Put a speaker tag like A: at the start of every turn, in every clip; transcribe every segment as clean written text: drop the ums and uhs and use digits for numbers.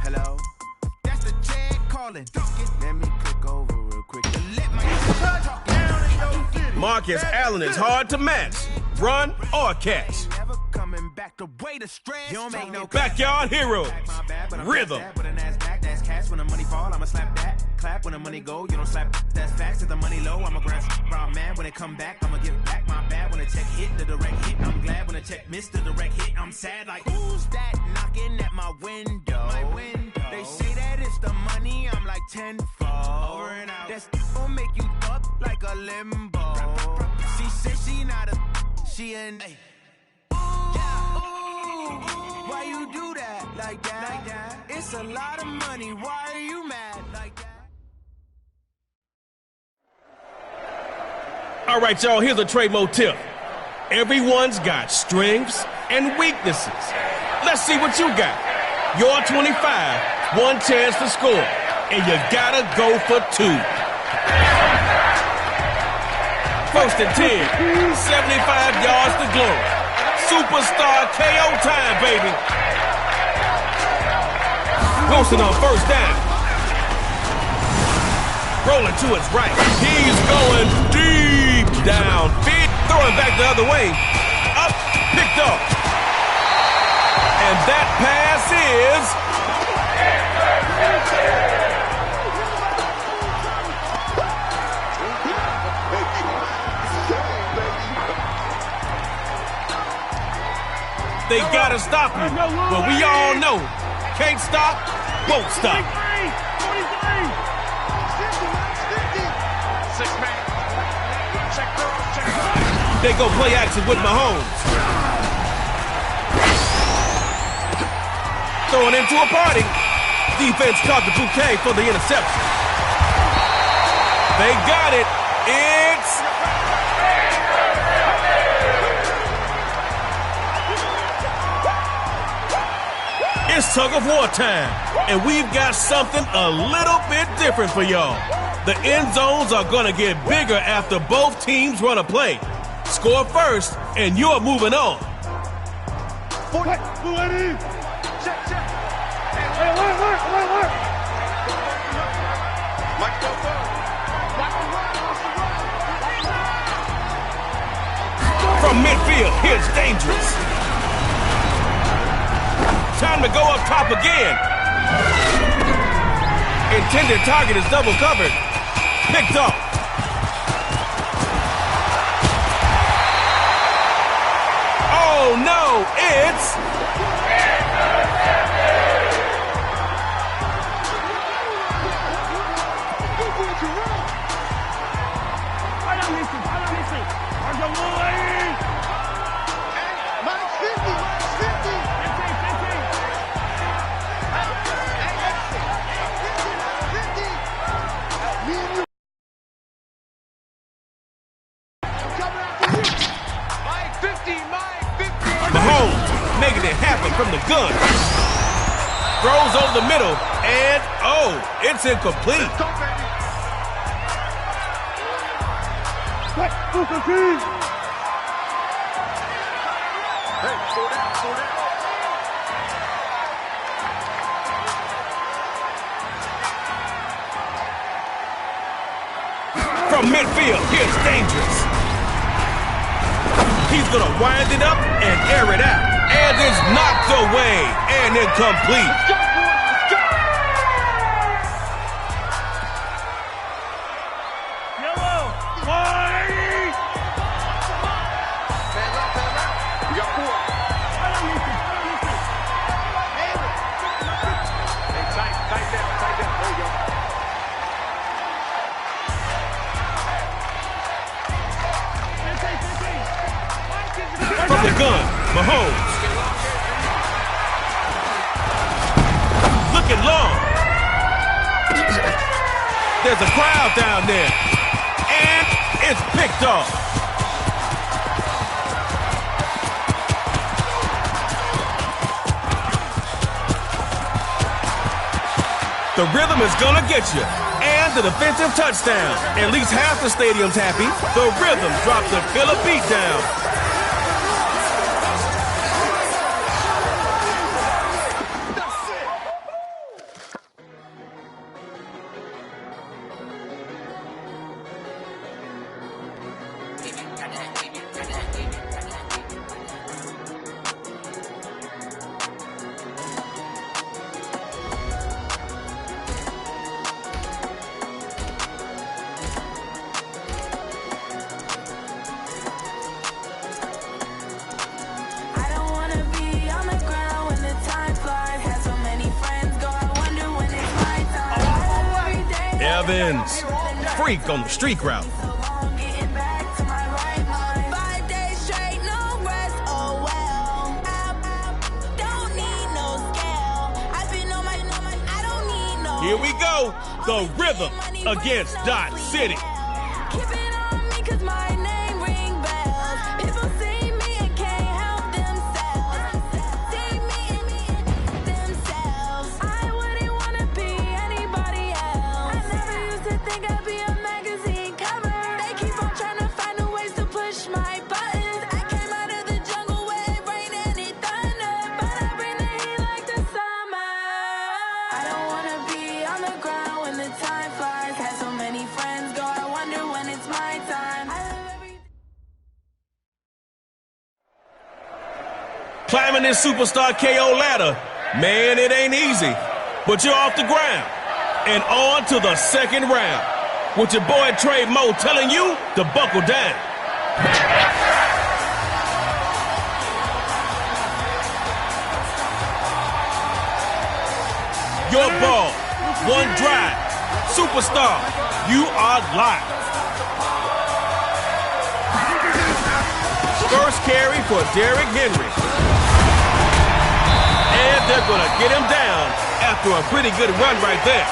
A: Hello? That's the Chad calling. Let me click over real quick.
B: Marcus Allen is hard to match. Run or catch. Backyard heroes. Rhythm.
A: When the money fall, I'ma slap that. Clap when the money go, you don't slap. That's facts. If the money low, I'ma grab raw man. When it come back, I'ma give back my bad. When the check hit, the direct hit. I'm glad when the check missed the direct hit. I'm sad like, who's that knocking at my window? They say that it's the money, I'm like tenfold. Over and out. That's gonna make you up like a limbo. She said she not a, she an. Why you do that like that? It's a lot of money. Why are you mad like that?
B: All right, y'all, here's a trade motif. Everyone's got strengths and weaknesses. Let's see what you got. You're 25, one chance to score, and you gotta go for two. First and 10, 75 yards to glory. Superstar KO time, baby. Wilson on first down. Rolling to his right. He's going deep downfield. Throwing back the other way. Up, picked up. And that pass is... They gotta stop you, but we all know, can't stop, won't stop. They go play action with Mahomes. Throwing into a party. Defense caught the bouquet for the interception. They got it. It's... It's tug-of-war time, and we've got something a little bit different for y'all. The end zones are going to get bigger after both teams run a play. Score first, and you're moving on. From midfield, here's dangerous. Time to go up top again. Intended target is double covered. Picked off. Oh no, it's... Mahomes making it happen from the gun. Throws over the middle, and oh, it's incomplete. From midfield, here's dangerous. He's gonna wind it up and air it out. And it's knocked away and incomplete. From the gun, Mahomes. Looking long. There's a crowd down there. And it's picked off. The rhythm is gonna get you. And the defensive touchdown. At least half the stadium's happy. The rhythm drops the fill a beat down. Evans, freak on the streak route. Here we go, the rhythm against Dot City. Climbing this superstar KO ladder, man, it ain't easy. But you're off the ground and on to the second round. With your boy Trey Moe telling you to buckle down. Your ball, one drive. Superstar, you are live. First carry for Derrick Henry. And they're going to get him down after a pretty good run right there.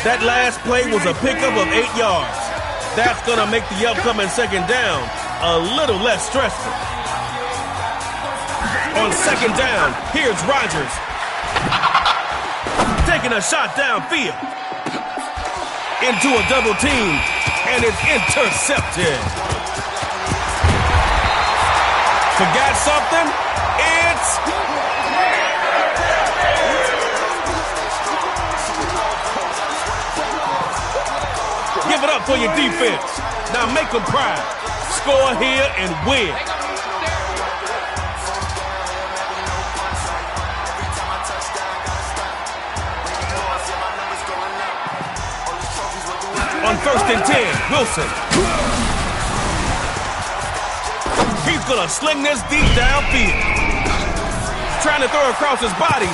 B: That last play was a pickup of 8 yards. That's going to make the upcoming second down a little less stressful. On second down, here's Rodgers. Taking a shot downfield. Into a double team, and it's intercepted. Forgot something? It's... Give it up for your defense. Now make them proud. Score here and win. On first and 10, Wilson. He's gonna sling this deep downfield. Trying to throw across his body.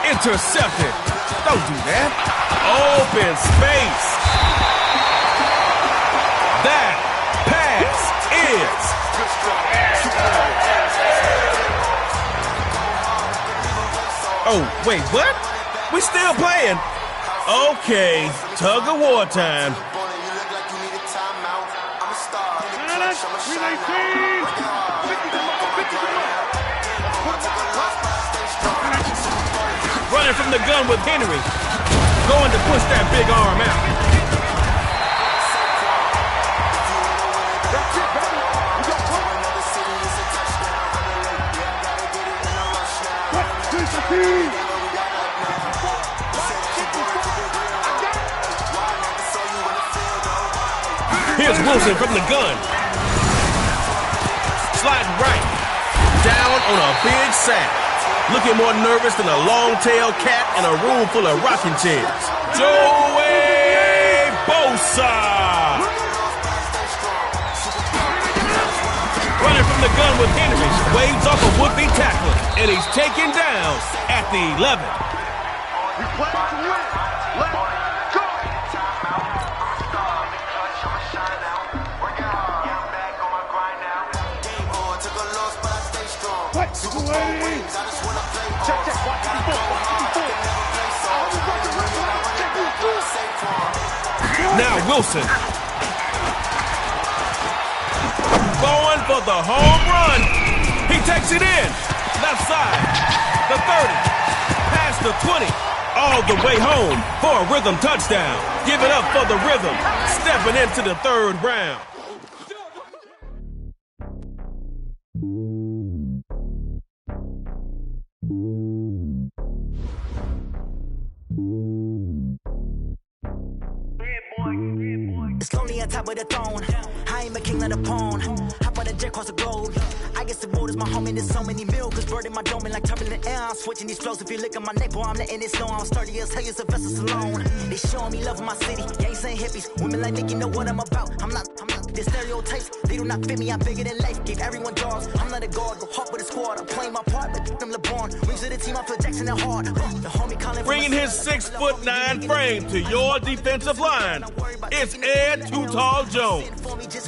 B: Intercepted. Don't do that. Open space. That pass is. Oh, wait, what? We still playing? Okay, tug of war time. Running from the gun with Henry. Going to push that big arm out. Here's Wilson from the gun. Sliding right. Down on a big sack. Looking more nervous than a long-tailed cat in a room full of rocking chairs. Joey Bosa. Running from the gun with Henry. Waves off a would-be tackler. And he's taken down at the 11.
C: We play to win. Let's go.
B: Now Wilson. Going for the home run. He takes it in. Left side. The 30. Past the 20. All the way home for a rhythm touchdown. Give it up for the rhythm. Stepping into the third round.
D: It's lonely on top of the throne. I am a king of the pawn. Hop on a jet across the globe. I guess the world is my home and there's so many miracles. Bird in my dome and like turbulent air. I'm switching these flows. If you look at my neck, boy, I'm letting it slow. I'm sturdy as hell as a vessel alone. They showing me love in my city. Gangs and hippies. Women like Nick, you know what I'm about. I'm not The stereotypes, they do not fit me. I'm bigger than life. Gave everyone dogs. I'm not a guard. Go hard with a squad. I'm playing my part, but I'm LeBron. Wings of the team, I feel Jackson and hard. The homie calling.
B: Bringing his 6'9" frame to your defensive line, it's Ed Too Tall Jones.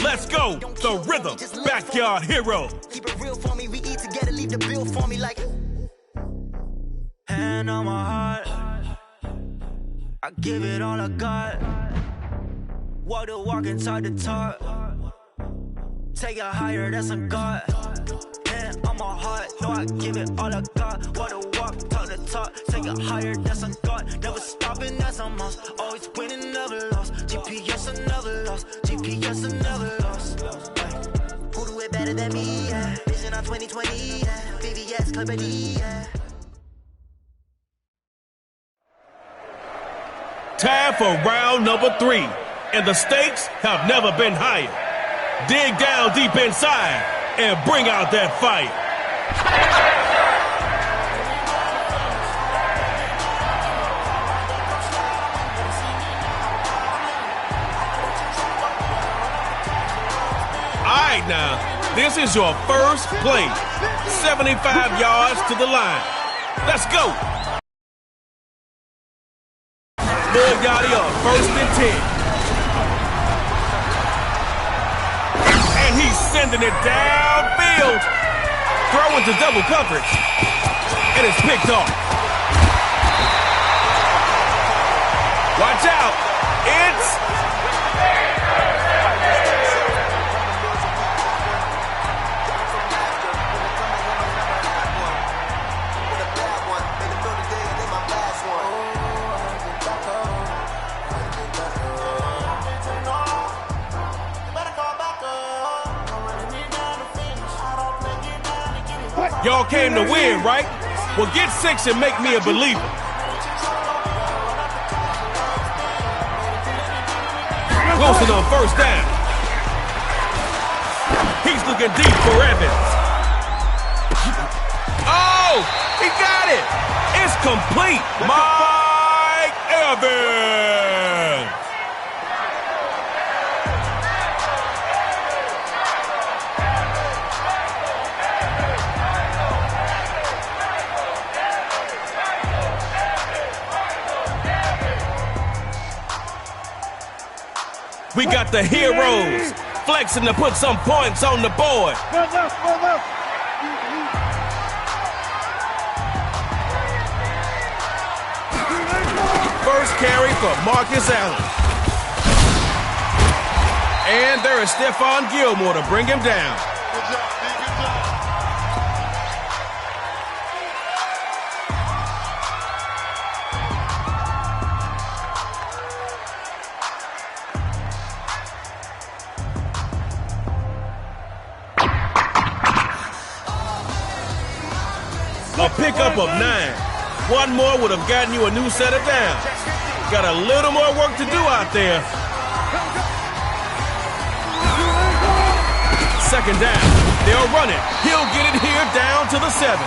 B: Let's go, the Rhythm Backyard Hero.
D: Keep it real for me. We eat together. Leave the bill for me like. Hand on my heart. I give it all I got. Walk the walk and talk the talk. Take it higher, that's a God. Hand on my heart, no, I give it all I got. Walk the walk, talk the talk. Take it higher, that's a God. Never stopping, that's a must. Always winning, never lost. GPS, I never lost. GPS, I never lost. Who do it better than me? Yeah. Vision on 2020. Yeah. VVS, Clarity. Yeah.
B: Time for round number 3, and the stakes have never been higher. Dig down deep inside and bring out that fire. All right, now, this is your first play. 75 yards to the line. Let's go. Lil Yachty up, 1st and 10. And he's sending it downfield. Throwing to double coverage. And it's picked off. Watch out. It's... Y'all came to win, right? Well, get 6 and make me a believer. Wilson on 1st down. He's looking deep for Evans. Oh, he got it. It's complete. Mike Evans. We got the heroes flexing to put some points on the board. First carry for Marcus Allen. And there is Stephon Gilmore to bring him down.
C: Good job, D. Good job.
B: A pickup of 9. One more would have gotten you a new set of downs. Got a little more work to do out there. 2nd down. They'll run it. He'll get it here down to the 7.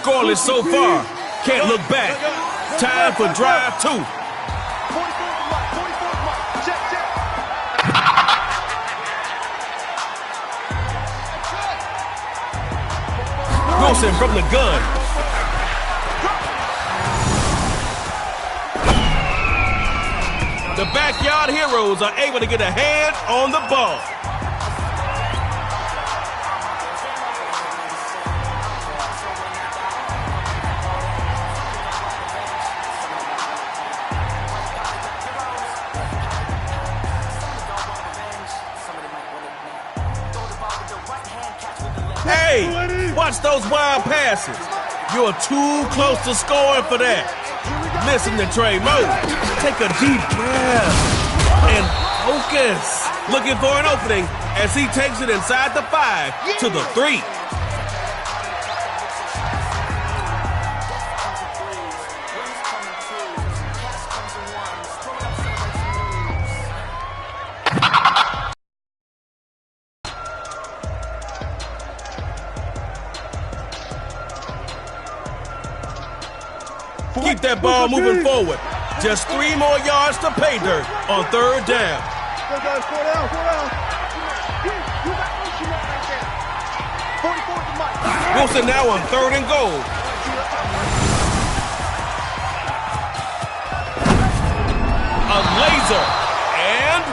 B: Scoreless so far. Can't look back. Time for drive 2. Wilson from the gun. The Backyard Heroes are able to get a hand on the ball. Hey, watch those wild passes. You're too close to scoring for that. Listen to Trey Moe. Take a deep breath and focus. Looking for an opening as he takes it inside the 5 to the 3. keep that ball moving forward. Just 3 more yards to pay dirt on 3rd down. Wilson now on 3rd and goal. A laser and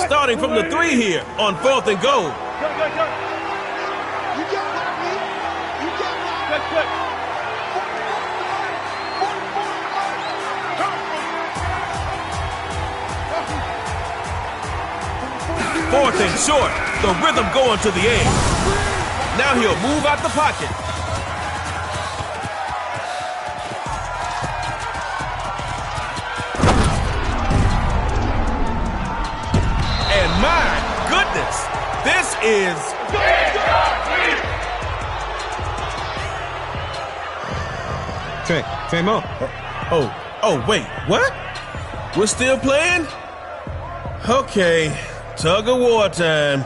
B: starting from the 3 here on 4th and goal. Fourth and short, the rhythm going to the edge. Now he'll move out the pocket. And my goodness, this is...
E: Time out.
B: Oh, wait, what? We're still playing? Okay. Tug of war time.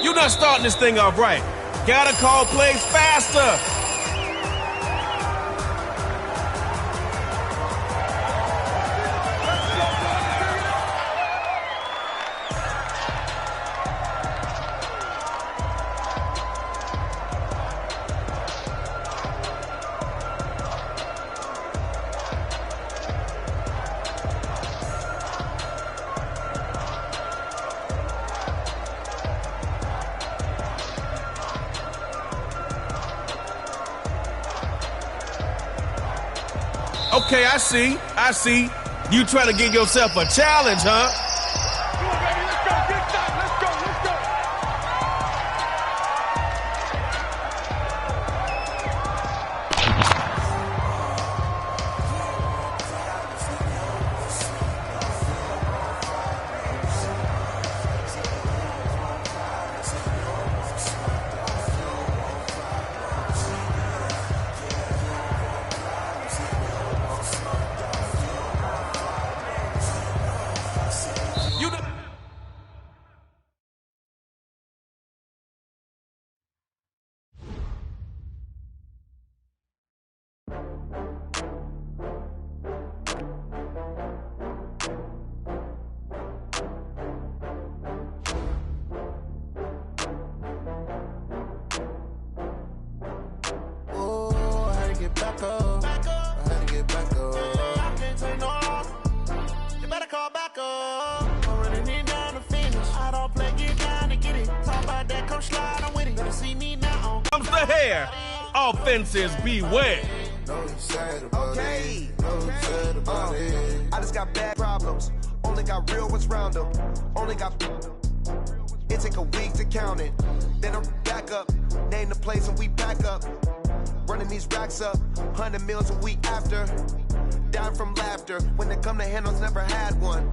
B: You're not starting this thing off right. Gotta call plays faster. Okay, I see. You trying to give yourself a challenge, huh? Comes the hair. Offenses beware.
F: Okay. I just got bad problems. Only got real ones round them. Only got. It take a week to count it. Then I'm back up. Name the place and we back up. Running these racks up. 100 meals a week after. Down from laughter. When they come to handles, never had one.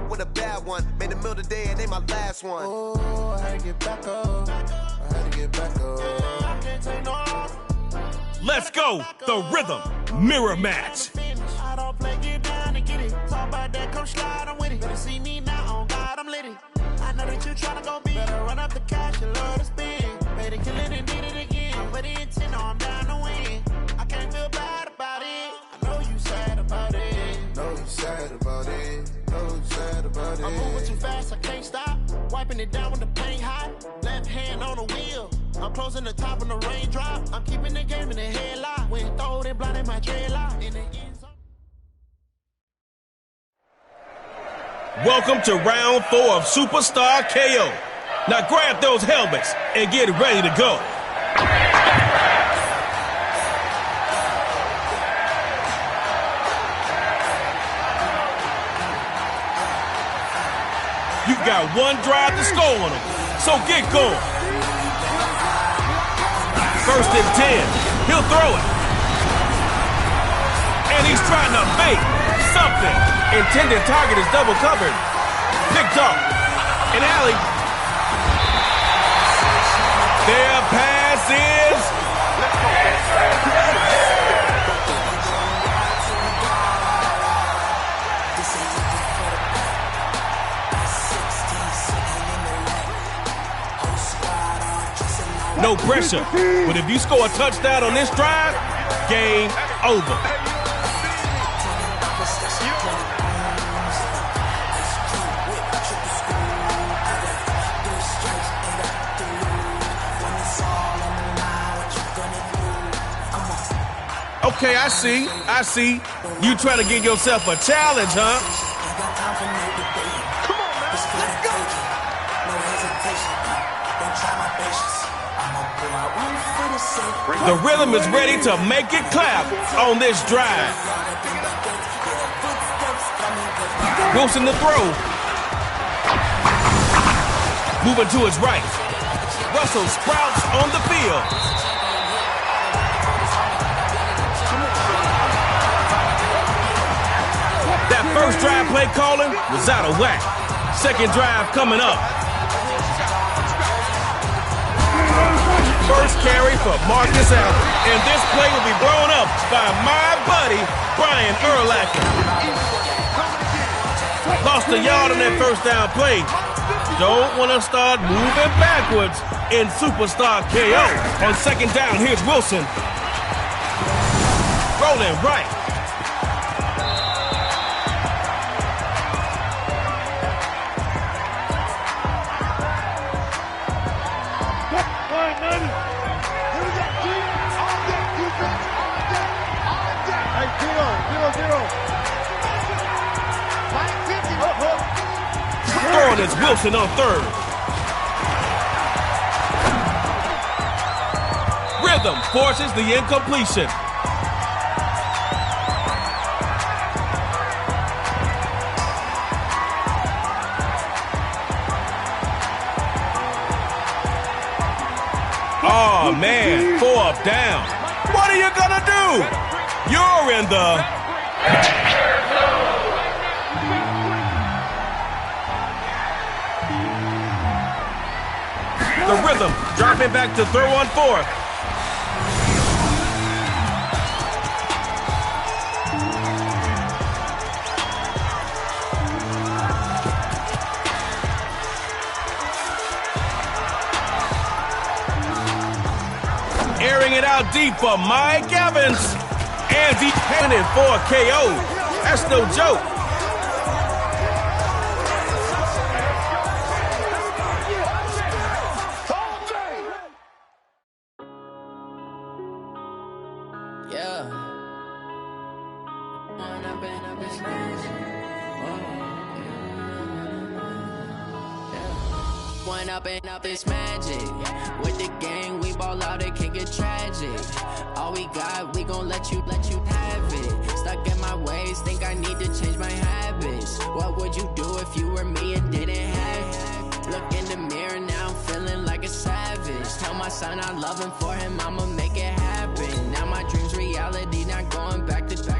F: With a bad one. Made a meal today and they my last one. Oh, I had to get back up. I had to get back up. I can't take no.
B: Let's go. The rhythm mirror match.
F: I don't play, get down and get it. Talk about that, come slide, I'm with it. Better see me now, on God, I'm lit it. I know that you tryna go big. Better run up the cash, you love to spend. Better kill it and did it again. I'm with the intent, I'm down to win. I can't feel bad about it. I know you sad about it. Know you sad about it. Know you sad about it. I'm moving too fast, I can't stop. Wiping it down when the paint hot. Left hand on the wheel. I'm closing the top when the raindrop. I'm keeping the game in the headlock. When throwed and blinded my dreadlock. In the end zone.
B: Welcome to round 4 of Superstar KO. Now grab those helmets and get ready to go. You've got one drive to score on them, so get going. 1st and 10. He'll throw it. And he's trying to fake something. Intended target is double covered. Picked off. An alley. Their pass is... no pressure. But if you score a touchdown on this drive, game over. Okay, I see. You trying to give yourself a challenge, huh?
C: Come on, man. Let's go.
B: The rhythm is ready to make it clap on this drive. Wilson to throw. Moving to his right. Russell sprouts on the field. That first drive play calling was out of whack. Second drive coming up. First carry for Marcus Allen. And this play will be blown up by my buddy, Brian Urlacher. Lost a yard on that first down play. Don't want to start moving backwards in superstar KO. On second down, here's Wilson. Rolling right. Throwing is Wilson on third. Rhythm forces the incompletion. Oh man, 4th down. What are you gonna do? You're in the... The rhythm, dropping back to throw on 4th. Airing it out deep for Mike Evans. And he's handing for a KO. That's no joke.
E: Up this magic. With the gang, we ball out, it can get tragic. All we got, we gon' let you have it. Stuck in my ways, think I need to change my habits. What would you do if you were me and didn't have it? Look in the mirror, now I'm feeling like a savage. Tell my son I love him, for him I'ma make it happen. Now my dream's reality, not going back to.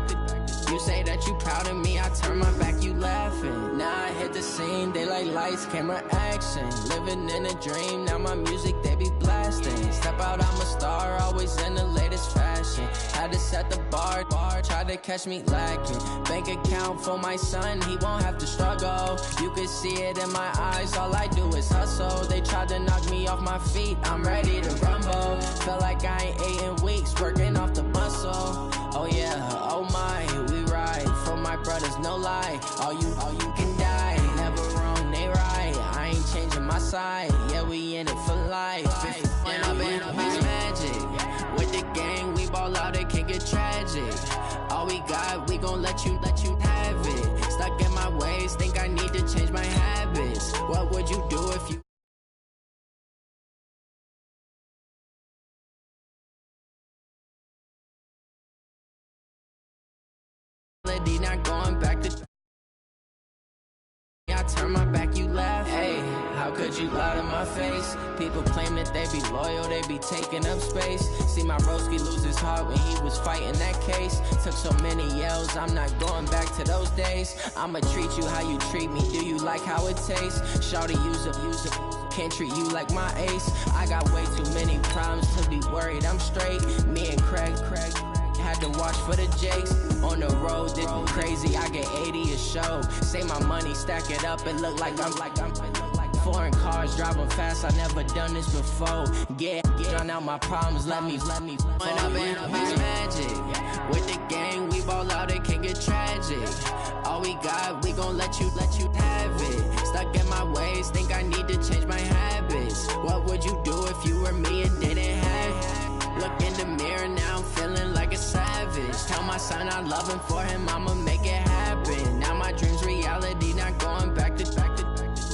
E: You say that you proud of me, I turn my back, you laughing. Now I hit the scene, they like lights, camera, action. Living in a dream, now my music, they be blasting. Step out, I'm a star, always in the latest fashion. Had to set the bar, try to catch me lacking. Bank account for my son, he won't have to struggle. You can see it in my eyes, all I do is hustle. They tried to knock me off my feet, I'm ready to rumble. Feel like I ain't ate in weeks, working off the muscle. Oh yeah, oh my, we ride for my brothers, no lie. All you can die, never wrong, they right. I ain't changing my side, yeah, we in it for life. When I've been up is magic. With the gang, we ball out, it can get tragic. All we got, we gon' let you have it. Stuck in my ways, think I need to change my habits. What would you do if you... Not going back to... I turn my back, you laugh. How could you lie to my face? People claim that they be loyal, they be taking up space. See my broski lose his heart when he was fighting that case. Took so many yells, I'm not going back to those days. I'ma treat you how you treat me, do you like how it tastes? Shawty, use up, can't treat you like my ace. I got way too many problems to be worried, I'm straight. Me and Craig had to watch for the Jakes. On the road, this crazy, I get 80 a show. Say my money, stack it up, and look like I'm foreign cars, driving fast, I never done this before. Get on out my problems, let me When up in magic, with the gang, we ball out, it can get tragic. All we got, we gon' let you have it. Stuck in my ways, think I need to change my habits. What would you do if you were me and didn't have it? Look in the mirror, now I'm feeling like a savage. Tell my son I love him, for him I'ma make it happen. Now my dream's reality, not going back to.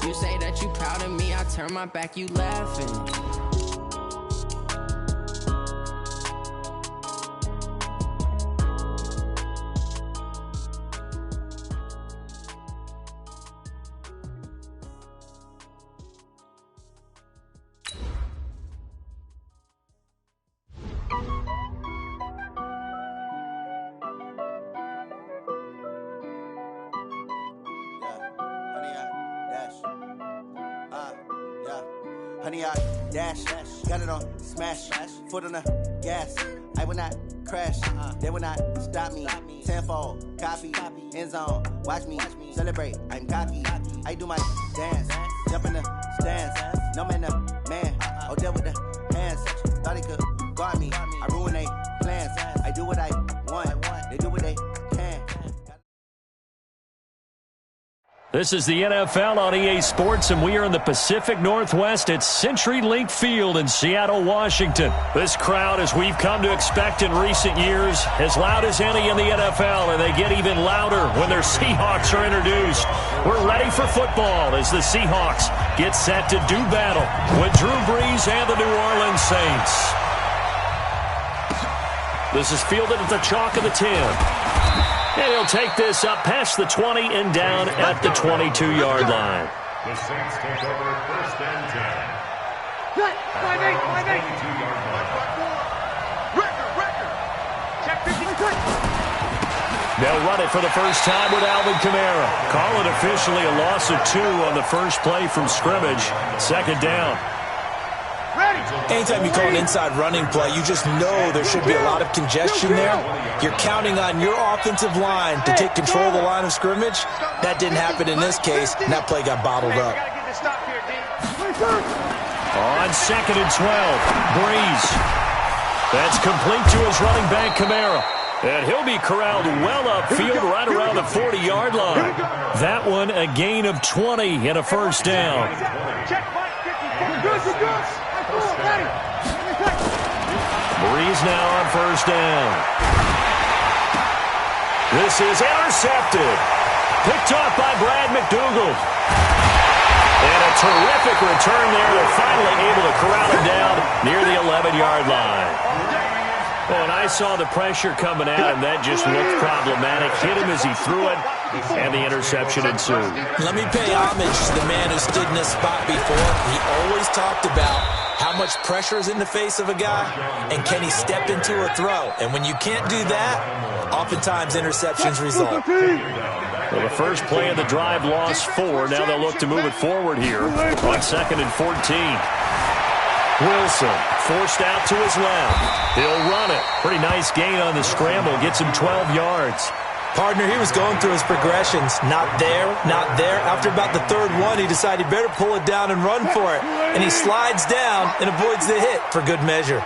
E: You say that you proud of me, I turn my back, you laughing.
G: Honey, I dash, got it on smash, foot on the gas. I will not crash, they will not stop me. Tenfold, copy, end zone, watch me celebrate. I'm cocky, I do my dance, jump in the stands. No man, the man, oh, deal with the hands. Thought he could guard me, I ruin they plans. I do what I want, they do what they can.
H: This is the NFL on EA Sports, and we are in the Pacific Northwest at CenturyLink Field in Seattle, Washington. This crowd, as we've come to expect in recent years, as loud as any in the NFL, and they get even louder when their Seahawks are introduced. We're ready for football as the Seahawks get set to do battle with Drew Brees and the New Orleans Saints. This is fielded at the chalk of the 10. And he'll take this up past the 20 and down at the 22-yard line.
I: The Saints take over first and 10.
J: Cut! 5-8, 5-8.
I: 22-yard line.
J: Record. Check 50.
H: They'll run it for the first time with Alvin Kamara. Call it officially a loss of 2 on the first play from scrimmage. Second down.
K: Anytime you call an inside running play, you just know there should be a lot of congestion there. You're counting on your offensive line to take control of the line of scrimmage. That didn't happen in this case, and that play got bottled up.
H: On second and 12, Brees. That's complete to his running back, Kamara. And he'll be corralled well upfield right around the 40-yard line. That one a gain of 20 and a first down. Brees now on first down. This is intercepted. Picked off by Brad McDougald. And a terrific return there. They're finally able to corral him down near the 11-yard line. Oh, and I saw the pressure coming at him. That just looked problematic. Hit him as he threw it, and the interception ensued.
K: Let me pay homage to the man who stood in this spot before. He always talked about how much pressure is in the face of a guy, and can he step into a throw? And when you can't do that, oftentimes interceptions result.
H: Well, the first play of the drive lost 4. Now they'll look to move it forward here on second and 14. Wilson forced out to his left. He'll run it. Pretty nice gain on the scramble. Gets him 12 yards.
K: Partner, he was going through his progressions. Not there, not there. After about the third one, he decided he better pull it down and run for it. And he slides down and avoids the hit for good measure.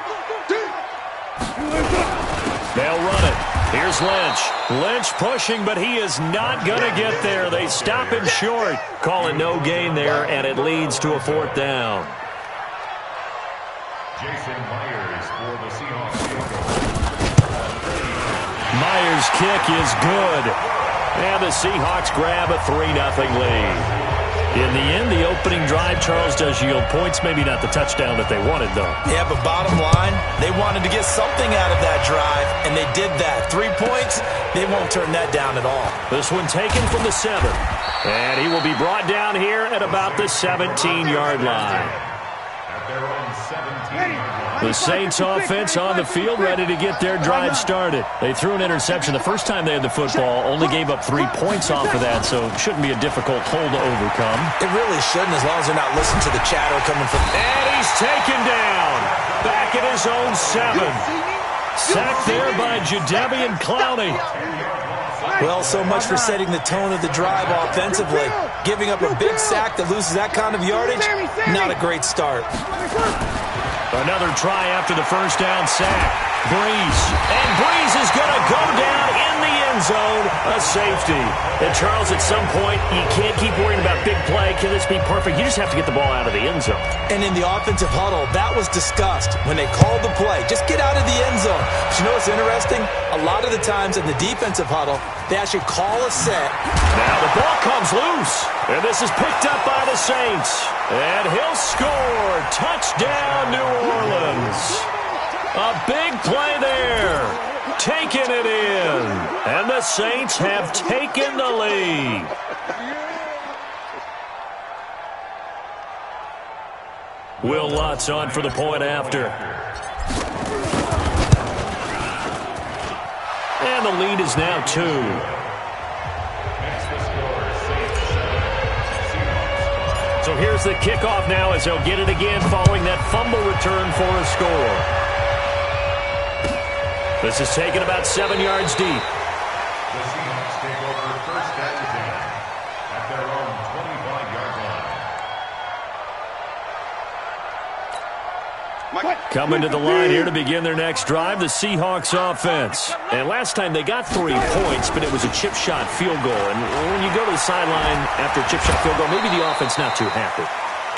H: They'll run it. Here's Lynch. Lynch pushing, but he is not going to get there. They stop him short. Call it no gain there, and it leads to a fourth down.
I: Jason Myers for the Seahawks.
H: Myers' kick is good. And the Seahawks grab a 3-0 lead. In the end, the opening drive, Charles, does yield points. Maybe not the touchdown that they wanted, though.
K: Yeah, but bottom line, they wanted to get something out of that drive, and they did that. 3 points, they won't turn that down at all.
H: This one taken from the 7. And he will be brought down here at about the 17-yard line.
I: At their own 17-yard line.
H: The Saints offense on the field, ready to get their drive started. They threw an interception the first time they had the football, only gave up 3 points off of that, so it shouldn't be a difficult hole to overcome.
K: It really shouldn't, as long as they're not listening to the chatter coming from...
H: And he's taken down, back at his own 7. Sacked there by Jadeveon Clowney.
K: Well, so much for setting the tone of the drive offensively. Giving up a big sack that loses that kind of yardage, not a great start.
H: Another try after the first down sack. Breeze. And Breeze is going to go down in the end zone. A safety. And Charles, at some point, you can't keep worrying about big play. Can this be perfect? You just have to get the ball out of the end zone.
K: And in the offensive huddle, that was discussed when they called the play. Just get out of the end zone. But you know what's interesting? A lot of the times in the defensive huddle, they actually call a set.
H: Now the ball comes loose. And this is picked up by the Saints. And he'll score. Touchdown, New Orleans. A big play there. Taking it in. And the Saints have taken the lead. Will Lutz on for the point after. And the lead is now 2. So here's the kickoff now as they'll get it again following that fumble return for a score. This is taken about 7 yards deep.
I: The Seahawks take over first and 10 at their own 25-yard line.
H: Coming to the line here to begin their next drive, the Seahawks offense. And last time they got 3 points, but it was a chip shot field goal. And when you go to the sideline after a chip shot field goal, maybe the offense not too happy.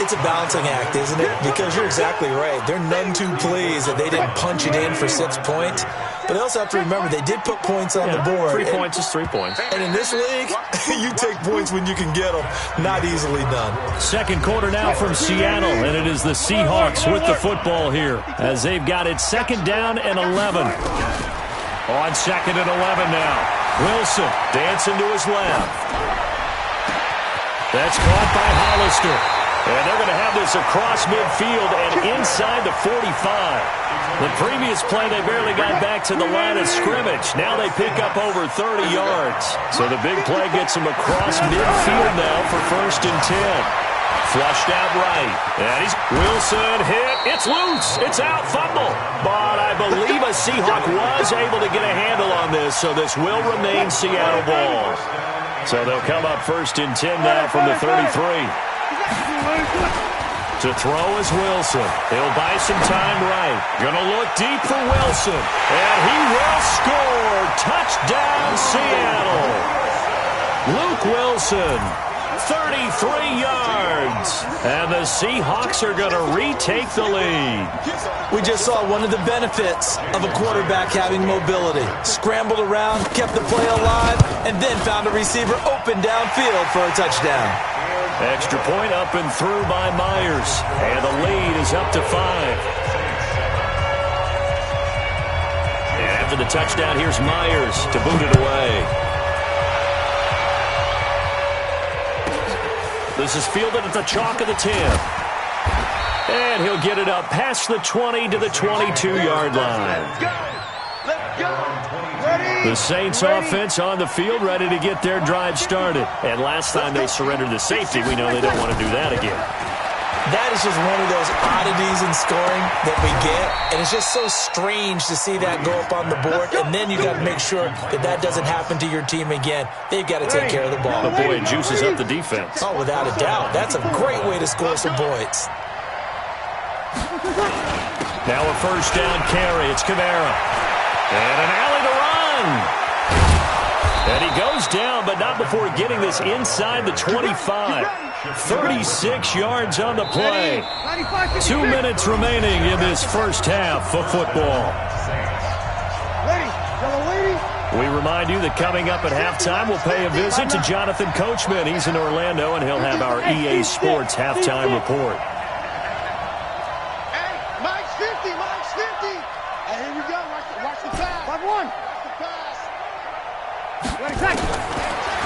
K: It's a balancing act, isn't it? Because you're exactly right. They're none too pleased that they didn't punch it in for 6 points. But they also have to remember they did put points on the board.
H: 3 points is 3 points.
K: And in this league, you take points when you can get them. Not easily done.
H: Second quarter now from Seattle, and it is the Seahawks with the football here as they've got it 2nd down and 11. On 2nd and 11 now. Wilson dancing to his left. That's caught by Hollister. And they're going to have this across midfield and inside the 45. The previous play, they barely got back to the line of scrimmage. Now they pick up over 30 yards. So the big play gets them across midfield now for 1st and 10. Flushed out right. And Wilson hit. It's loose. It's out. Fumble. But I believe a Seahawk was able to get a handle on this, so this will remain Seattle ball. So they'll come up 1st and 10 now from the 33. To throw is Wilson. He'll buy some time right. Gonna look deep for Wilson. And he will score. Touchdown, Seattle. Luke Wilson, 33 yards. And the Seahawks are gonna retake the lead.
K: We just saw one of the benefits of a quarterback having mobility. Scrambled around, kept the play alive, and then found a receiver open downfield for a touchdown.
H: Extra point up and through by Myers. And the lead is up to 5. And after the touchdown, here's Myers to boot it away. This is fielded at the chalk of the 10. And he'll get it up past the 20 to the 22-yard line. The Saints offense on the field ready to get their drive started. And last time they surrendered the safety, we know they don't want to do that again.
K: That is just one of those oddities in scoring that we get. And it's just so strange to see that go up on the board. And then you got to make sure that that doesn't happen to your team again. They've got to take care of the ball.
H: But boy, it juices up the defense.
K: Oh, without a doubt. That's a great way to score some points.
H: Now a 1st down carry. It's Kamara. And an alley to run. And he goes down, but not before getting this inside the 25. 36 yards on the play. 2 minutes remaining in this first half of football. We remind you that coming up at halftime, we'll pay a visit to Jonathan Coachman. He's in Orlando, and he'll have our EA Sports halftime report.
J: Hey, Mike's 50, Mike's 50. Hey, here we go. Watch the pass. 5-1.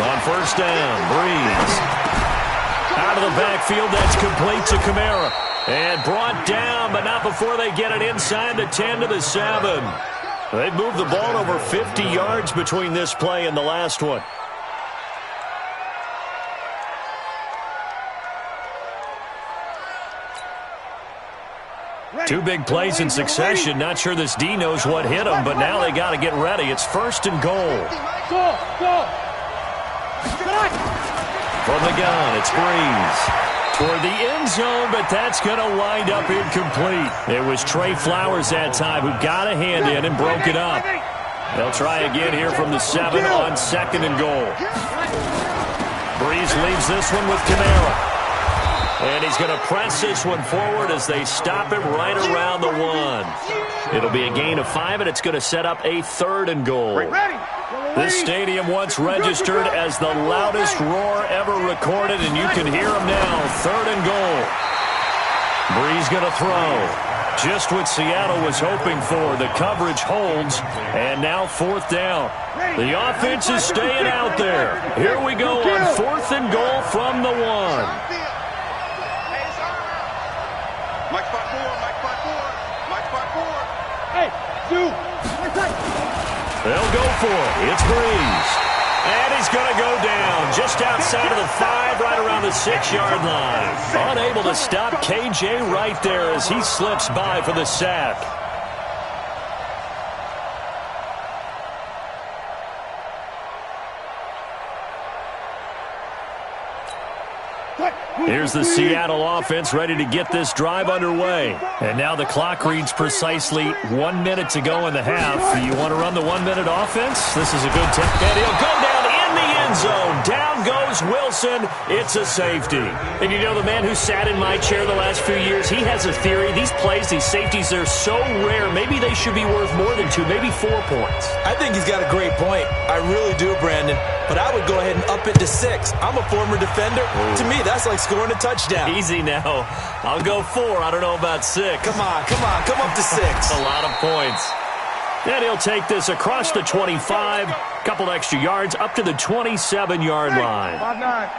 H: On first down, Breeze. Out of the backfield, that's complete to Kamara. And brought down, but not before they get it inside the 10 to the 7. They've moved the ball over 50 yards between this play and the last one. Two big plays in succession. Not sure this D knows what hit him, but now they got to get ready. It's first and goal.
J: Go.
H: From the gun, it's Breeze. Toward the end zone, but that's going to wind up incomplete. It was Trey Flowers that time who got a hand in and broke it up. They'll try again here from the 7 on second and goal. Breeze leaves this one with Kamara. And he's going to press this one forward as they stop him right around the 1. It'll be a gain of 5, and it's going to set up a third and goal. This stadium once registered as the loudest roar ever recorded, and you can hear him now. Third and goal. Breeze going to throw. Just what Seattle was hoping for. The coverage holds, and now fourth down. The offense is staying out there. Here we go on fourth and goal from the 1.
J: Mike 5-4. Hey, dude.
H: They'll go for it. It's Breeze. And he's going to go down just outside of the 5, right around the 6-yard line. Unable to stop KJ right there as he slips by for the sack. Here's the Seattle offense ready to get this drive underway. And now the clock reads precisely 1 minute to go in the half. You want to run the 1 minute offense? This is a good tip. And he'll go down in the end zone. Down goes Wilson. It's a safety. And you know, the man who sat in my chair the last few years, he has a theory. These plays, these safeties, they're so rare. Maybe they should be worth more than 2, maybe 4 points.
K: I think he's got a great point. I really do, Brandon. But I would go ahead and up it to 6. I'm a former defender. To me, that's like scoring a touchdown.
H: Easy now. I'll go 4. I don't know about 6.
K: Come on. Come up to 6.
H: A lot of points. And he'll take this across the 25, couple extra yards, up to the 27-yard line.
J: 5-9.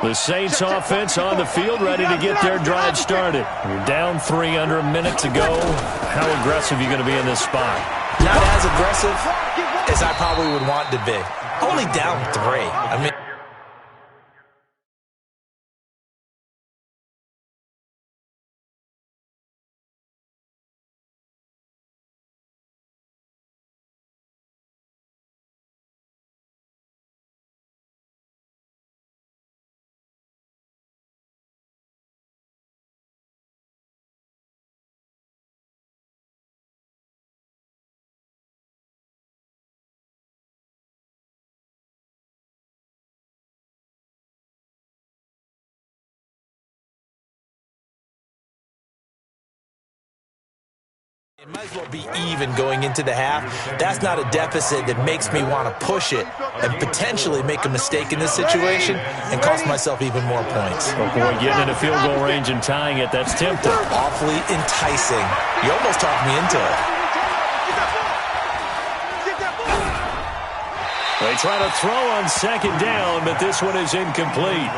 H: The Saints offense on the field, ready to get their drive started. You're down 3, under a minute to go. How aggressive are you going to be in this spot?
K: Not as aggressive as I probably would want to be. Only down 3. I mean... It might as well be even going into the half. That's not a deficit that makes me want to push it and potentially make a mistake in this situation and cost myself even more points.
H: Oh boy, getting in a field goal range and tying it, that's tempting.
K: Awfully enticing. You almost talked me into it.
H: They try to throw on second down, but this one is incomplete.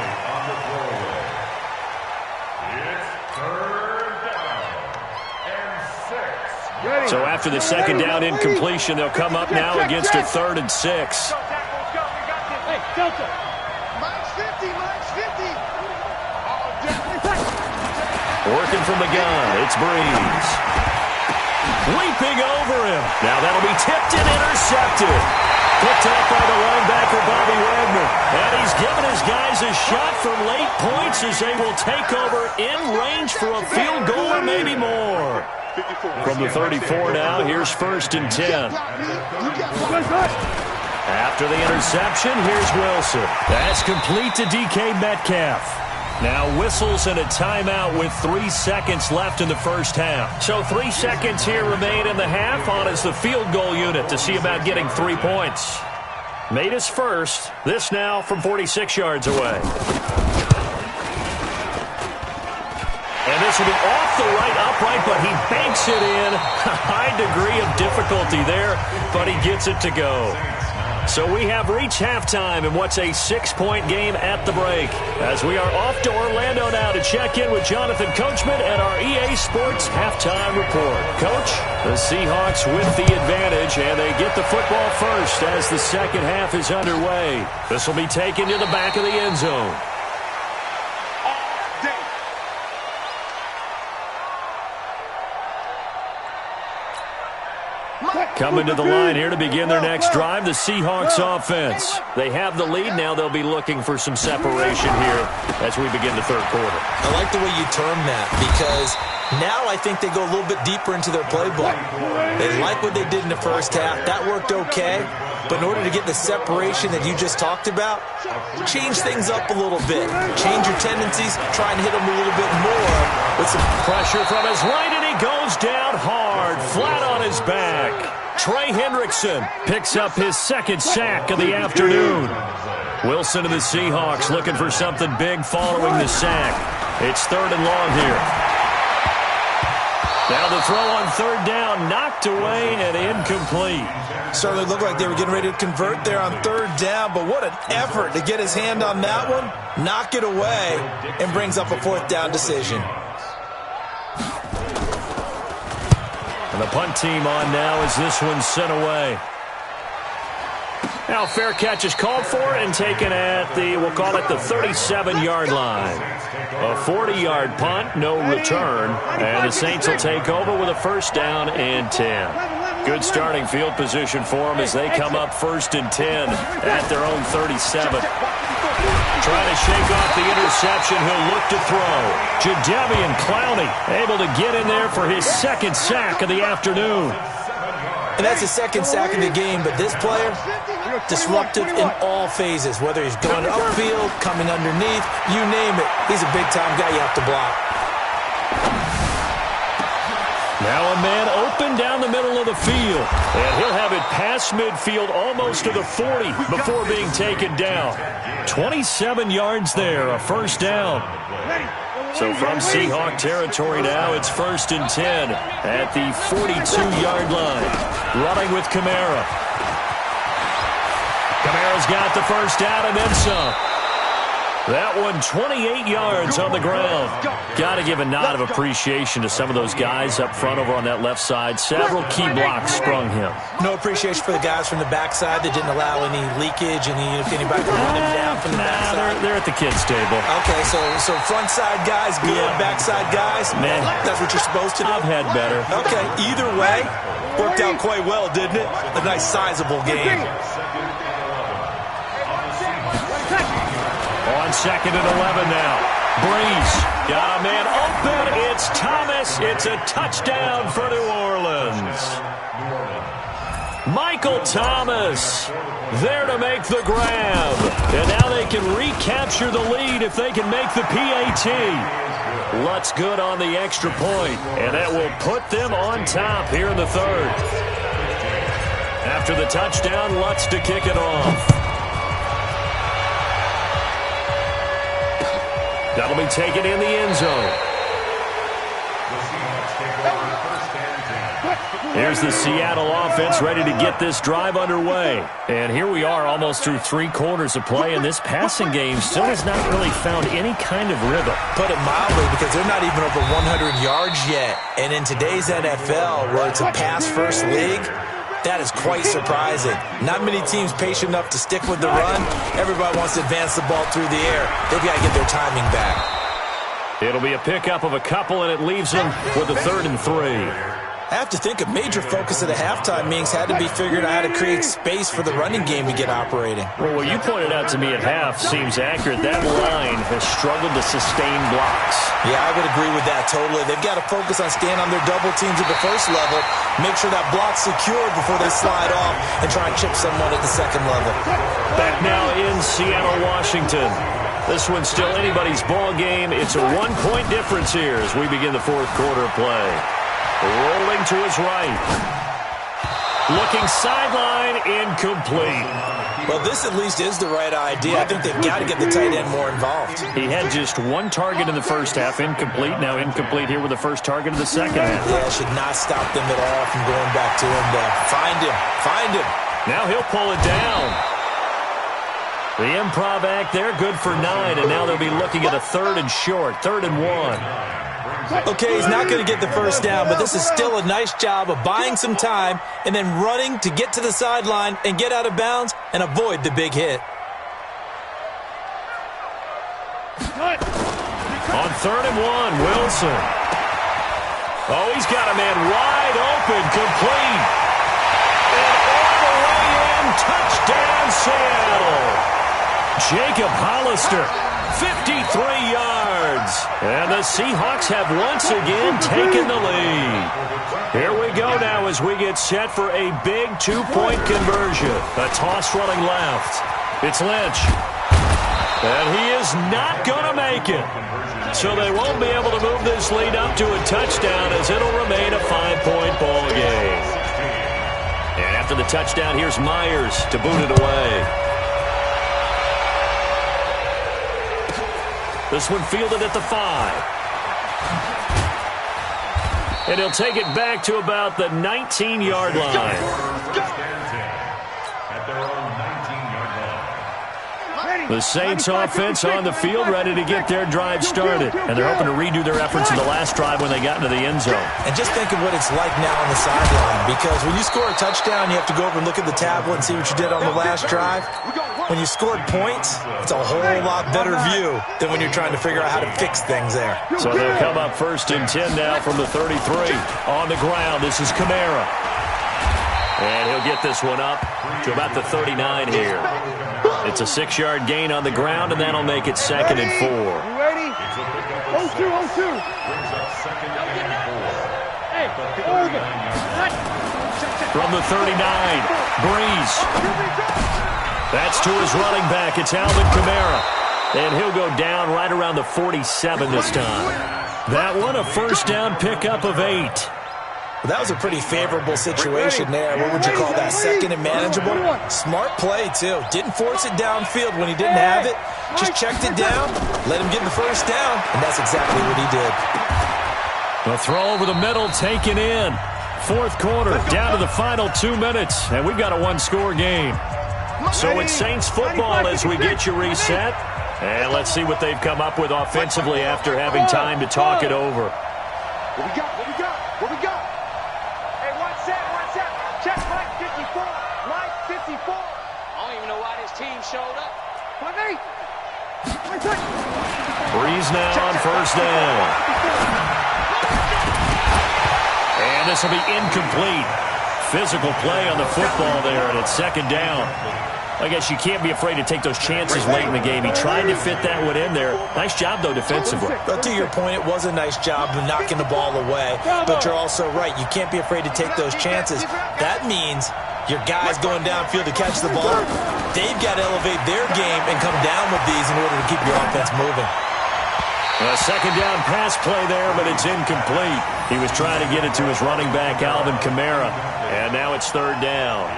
H: So after the second down incompletion, they'll come up now against a 3rd and 6.
J: Hey, Delta. Mike's 50.
H: Working from the gun, it's Breeze. Leaping over him. Now that'll be tipped and intercepted. Picked up by the linebacker, Bobby Wagner. And he's given his guys a shot for late points as they will take over in range for a field goal or maybe more. From the 34 now, here's 1st and 10. After the interception, here's Wilson. That's complete to DK Metcalf. Now whistles and a timeout with 3 seconds left in the first half. So 3 seconds here remain in the half. On is the field goal unit to see about getting 3 points. Made his first. This now from 46 yards away. And this will be off the right upright, but he banks it in. A high degree of difficulty there, but he gets it to go. So we have reached halftime in what's a 6-point game at the break. As we are off to Orlando now to check in with Jonathan Coachman and our EA Sports Halftime Report. Coach, the Seahawks with the advantage, and they get the football first as the second half is underway. This will be taken to the back of the end zone. Coming to the line here to begin their next drive, the Seahawks offense. They have the lead. Now they'll be looking for some separation here as we begin the third quarter.
K: I like the way you term that because now I think they go a little bit deeper into their playbook. They like what they did in the first half. That worked okay. But in order to get the separation that you just talked about, change things up a little bit. Change your tendencies. Try and hit them a little bit more with some
H: pressure from his right, and he goes down hard, flat on his back. Trey Hendrickson picks up his second sack of the afternoon. Wilson and the Seahawks looking for something big following the sack. It's 3rd and long here. Now the throw on 3rd down, knocked away and incomplete.
K: Certainly looked like they were getting ready to convert there on 3rd down, but what an effort to get his hand on that one, knock it away, and brings up a 4th down decision.
H: And the punt team on now as this one's sent away. Now fair catch is called for and taken at the, we'll call it the 37-yard line. A 40-yard punt, no return. And the Saints will take over with a 1st down and 10. Good starting field position for them as they come up 1st and 10 at their own 37. Trying to shake off the interception. He'll look to throw. Jadeveon Clowney able to get in there for his 2nd sack of the afternoon.
K: And that's his 2nd sack of the game, but this player, disruptive in all phases, whether he's going upfield, coming underneath, you name it. He's a big-time guy you have to block.
H: Now a man open down the middle of the field, and he'll have it past midfield almost to the 40 before being taken down. 27 yards there, a 1st down. So from Seahawk territory now, it's 1st and 10 at the 42-yard line. Running with Kamara. Kamara's got the 1st down and then some. That one 28 yards on the ground. Got to give a nod of appreciation to some of those guys up front over on that left side. Several key blocks sprung him.
K: No appreciation for the guys from the backside that didn't allow any leakage and anybody to run them down from the backside.
H: They're at the kids' table.
K: Okay, so front side guys good, backside guys,
H: man,
K: that's what you're supposed to do.
H: I've had better.
K: Okay, either way, worked out quite well, didn't it? A nice sizable game.
H: On 2nd and 11 now. Breeze got a man open. It's Thomas. It's a touchdown for New Orleans. Michael Thomas there to make the grab. And now they can recapture the lead if they can make the PAT. Lutz good on the extra point, and that will put them on top here in the 3rd. After the touchdown, Lutz to kick it off. That'll be taken in the end zone. Here's the Seattle offense ready to get this drive underway. And here we are almost through 3 quarters of play, and this passing game still has not really found any kind of rhythm.
K: Put it mildly, because they're not even over 100 yards yet. And in today's NFL, where it's a pass-first league, that is quite surprising. Not many teams patient enough to stick with the run. Everybody wants to advance the ball through the air. They've got to get their timing back.
H: It'll be a pickup of a couple, and it leaves them with a 3rd and 3.
K: I have to think a major focus of the halftime meetings had to be figured out how to create space for the running game to get operating.
H: Well, what you pointed out to me at half seems accurate. That line has struggled to sustain blocks.
K: Yeah, I would agree with that totally. They've got to focus on staying on their double teams at the first level, make sure that block's secured before they slide off and try and chip someone at the second level.
H: Back now in Seattle, Washington. This one's still anybody's ball game. It's a one-point difference here as we begin the fourth quarter of play. Rolling to his right. Looking sideline, incomplete.
K: Well, this at least is the right idea. I think they've got to get the tight end more involved.
H: He had just one target in the first half, incomplete. Now incomplete here with the first target of the second half.
K: Yeah, it should not stop them at all from going back to him to find him.
H: Now he'll pull it down. The improv act there, good for 9, and now they'll be looking at a 3rd and short, 3rd and 1.
K: Okay, he's not going to get the first down, but this is still a nice job of buying some time and then running to get to the sideline and get out of bounds and avoid the big hit.
H: On 3rd and 1, Wilson. Oh, he's got a man wide open, complete. And all the way in, touchdown Seattle. Jacob Hollister, 53 yards. And the Seahawks have once again taken the lead. Here we go now as we get set for a big 2-point conversion. A toss running left. It's Lynch. And he is not going to make it. So they won't be able to move this lead up to a touchdown as it'll remain a 5-point ball game. And after the touchdown, here's Myers to boot it away. This one fielded at the 5. And he'll take it back to about the 19-yard line. The Saints offense on the field, ready to get their drive started. And they're hoping to redo their efforts in the last drive when they got into the end zone.
K: And just think of what it's like now on the sideline. Because when you score a touchdown, you have to go over and look at the tablet and see what you did on the last drive. When you scored points, it's a whole lot better view than when you're trying to figure out how to fix things there.
H: So they'll come up 1st and 10 now from the 33. On the ground, this is Kamara. And he'll get this one up to about the 39 here. It's a 6-yard gain on the ground, and that'll make it 2nd and 4.
J: You ready? 0-2. Hey,
H: from the 39, Breeze. That's to his running back. It's Alvin Kamara. And he'll go down right around the 47 this time. That one, a first down pickup of 8.
K: Well, that was a pretty favorable situation there. What would you call that? 2nd and manageable? Smart play, too. Didn't force it downfield when he didn't have it. Just checked it down, let him get the first down, and that's exactly what he did.
H: The throw over the middle, taken in. Fourth quarter, down to the final 2 minutes, and we've got a one-score game. So it's Saints football as we get you reset. And let's see what they've come up with offensively after having time to talk it over.
J: What we got? Hey, one set. Check line 54. Line 54. I don't even know why this team showed up.
H: Breeze now on first down. And this will be incomplete. Physical play on the football there, and it's 2nd down. I guess you can't be afraid to take those chances late in the game. He tried to fit that one in there. Nice job, though, defensively.
K: But to your point, it was a nice job of knocking the ball away. But you're also right. You can't be afraid to take those chances. That means your guys going downfield to catch the ball, they've got to elevate their game and come down with these in order to keep your offense moving.
H: A 2nd down pass play there, but it's incomplete. He was trying to get it to his running back, Alvin Kamara. And now it's 3rd down.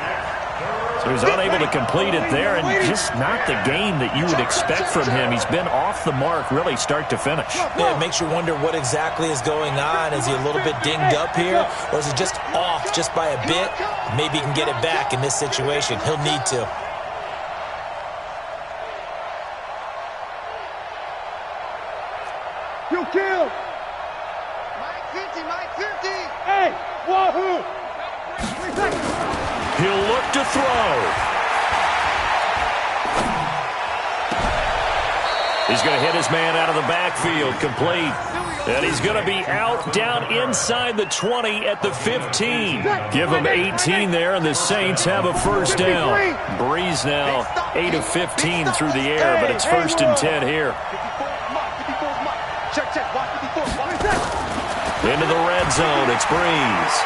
H: So he was unable to complete it there, and just not the game that you would expect from him. He's been off the mark, really, start to finish.
K: Yeah, it makes you wonder what exactly is going on. Is he a little bit dinged up here, or is he just off just by a bit? Maybe he can get it back in this situation. He'll need to.
J: You killed. Mike 50. Hey, wahoo.
H: He'll look to throw. He's going to hit his man out of the backfield, complete. And he's going to be out down inside the 20 at the 15. Give him 18 there, and the Saints have a first down. Breeze now 8 of 15 through the air, but it's 1st and 10 here. Into the red zone, it's Breeze.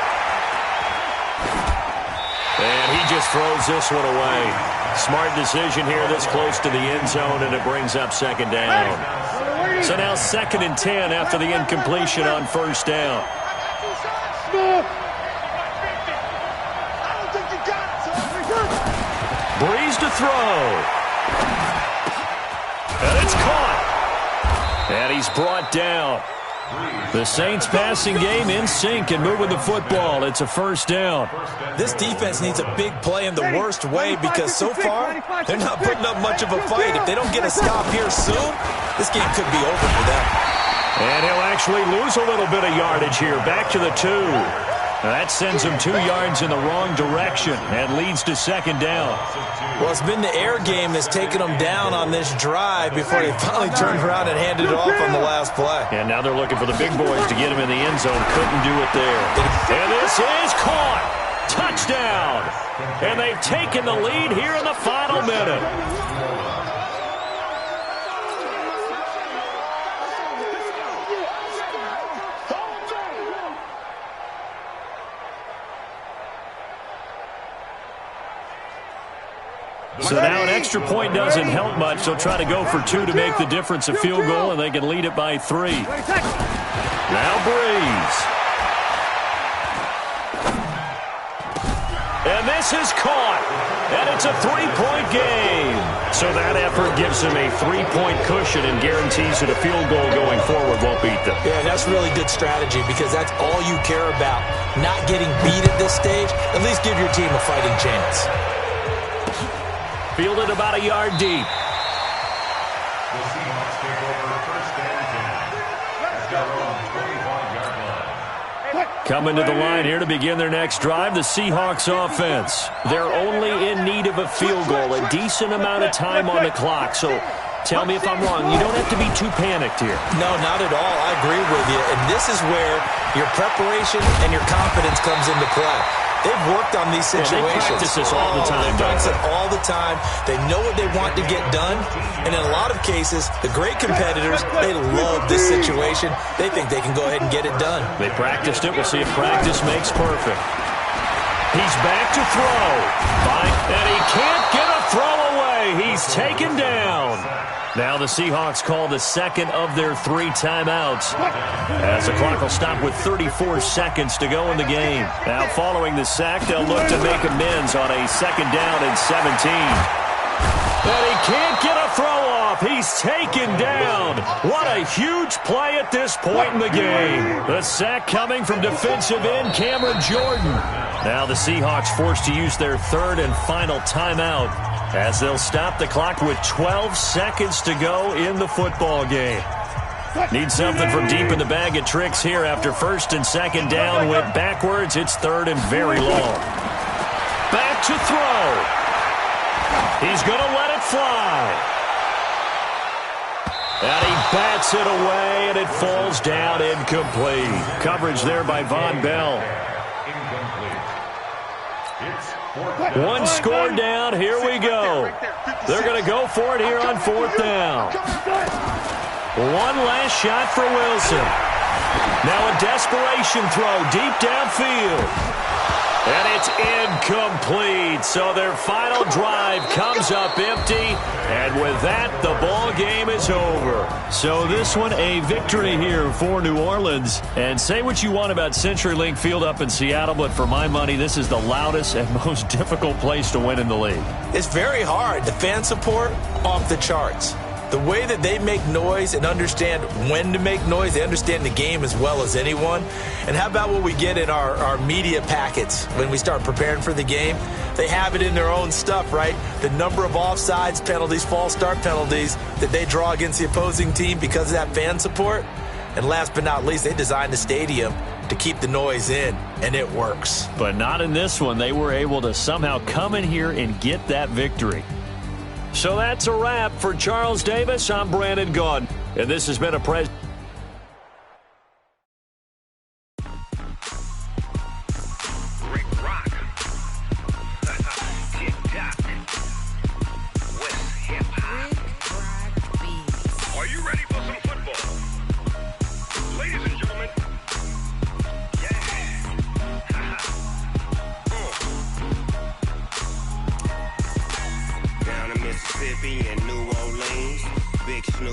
H: And he just throws this one away. Smart decision here this close to the end zone, and it brings up second down. So now 2nd and 10 after the incompletion on first down. Breeze to throw. And it's caught. And he's brought down. The Saints passing game in sync and moving the football. It's a first down.
K: This defense needs a big play in the worst way because so far they're not putting up much of a fight. If they don't get a stop here soon, this game could be over for them.
H: And he'll actually lose a little bit of yardage here. Back to the 2. That sends him 2 yards in the wrong direction and leads to second down.
K: Well, it's been the air game that's taken them down on this drive before they finally turned around and handed it off on the last play.
H: And now they're looking for the big boys to get him in the end zone. Couldn't do it there. And this is caught. Touchdown. And they've taken the lead here in the final minute. So now an extra point doesn't help much. They'll try to go for 2 to make the difference a field goal, and they can lead it by 3. Now Breeze. And this is caught. And it's a 3-point game. So that effort gives them a 3-point cushion and guarantees that a field goal going forward won't beat them.
K: Yeah, that's really good strategy because that's all you care about. Not getting beat at this stage. At least give your team a fighting chance.
H: Fielded about a yard deep.
I: The Seahawks take over first and 10. At their own 25-yard line.
H: Coming to the line here to begin their next drive, the Seahawks offense. They're only in need of a field goal, a decent amount of time on the clock. So tell me if I'm wrong. You don't have to be too panicked here.
K: No, not at all. I agree with you. And this is where your preparation and your confidence comes into play. They've worked on these situations.
H: They practice this all the time.
K: They practice it all the time. They know what they want to get done. And in a lot of cases, the great competitors, they love this situation. They think they can go ahead and get it done.
H: They practiced it. We'll see if practice makes perfect. He's back to throw. And he can't get a throw away. He's taken down. Now the Seahawks call the second of their 3 timeouts as the clock will stop with 34 seconds to go in the game. Now following the sack, they'll look to make amends on a 2nd down and 17. And he can't get a throw off. He's taken down. What a huge play at this point in the game. The sack coming from defensive end Cameron Jordan. Now the Seahawks forced to use their 3rd and final timeout as they'll stop the clock with 12 seconds to go in the football game. Need something from deep in the bag of tricks here after 1st and 2nd down. Went backwards. It's 3rd and very long. Back to throw. He's going to let it fly. And he bats it away, and it falls down incomplete. Coverage there by Von Bell. One score down. Here we go. They're going to go for it here on 4th down. One last shot for Wilson. Now a desperation throw deep downfield. And it's incomplete. So their final drive comes up empty. And with that, the ball game is over. So this one, a victory here for New Orleans. And say what you want about CenturyLink Field up in Seattle, but for my money, this is the loudest and most difficult place to win in the league.
K: It's very hard. The fan support, off the charts. The way that they make noise and understand when to make noise, they understand the game as well as anyone. And how about what we get in our media packets when we start preparing for the game? They have it in their own stuff, right? The number of offsides penalties, false start penalties that they draw against the opposing team because of that fan support. And last but not least, they designed the stadium to keep the noise in, and it works.
H: But not in this one. They were able to somehow come in here and get that victory. So that's a wrap for Charles Davis. I'm Brandon Gaudin, and this has been a Rick
L: Rock. Tick-tock. West hip-hop. Are you ready for some football? Ladies and gentlemen. Yeah.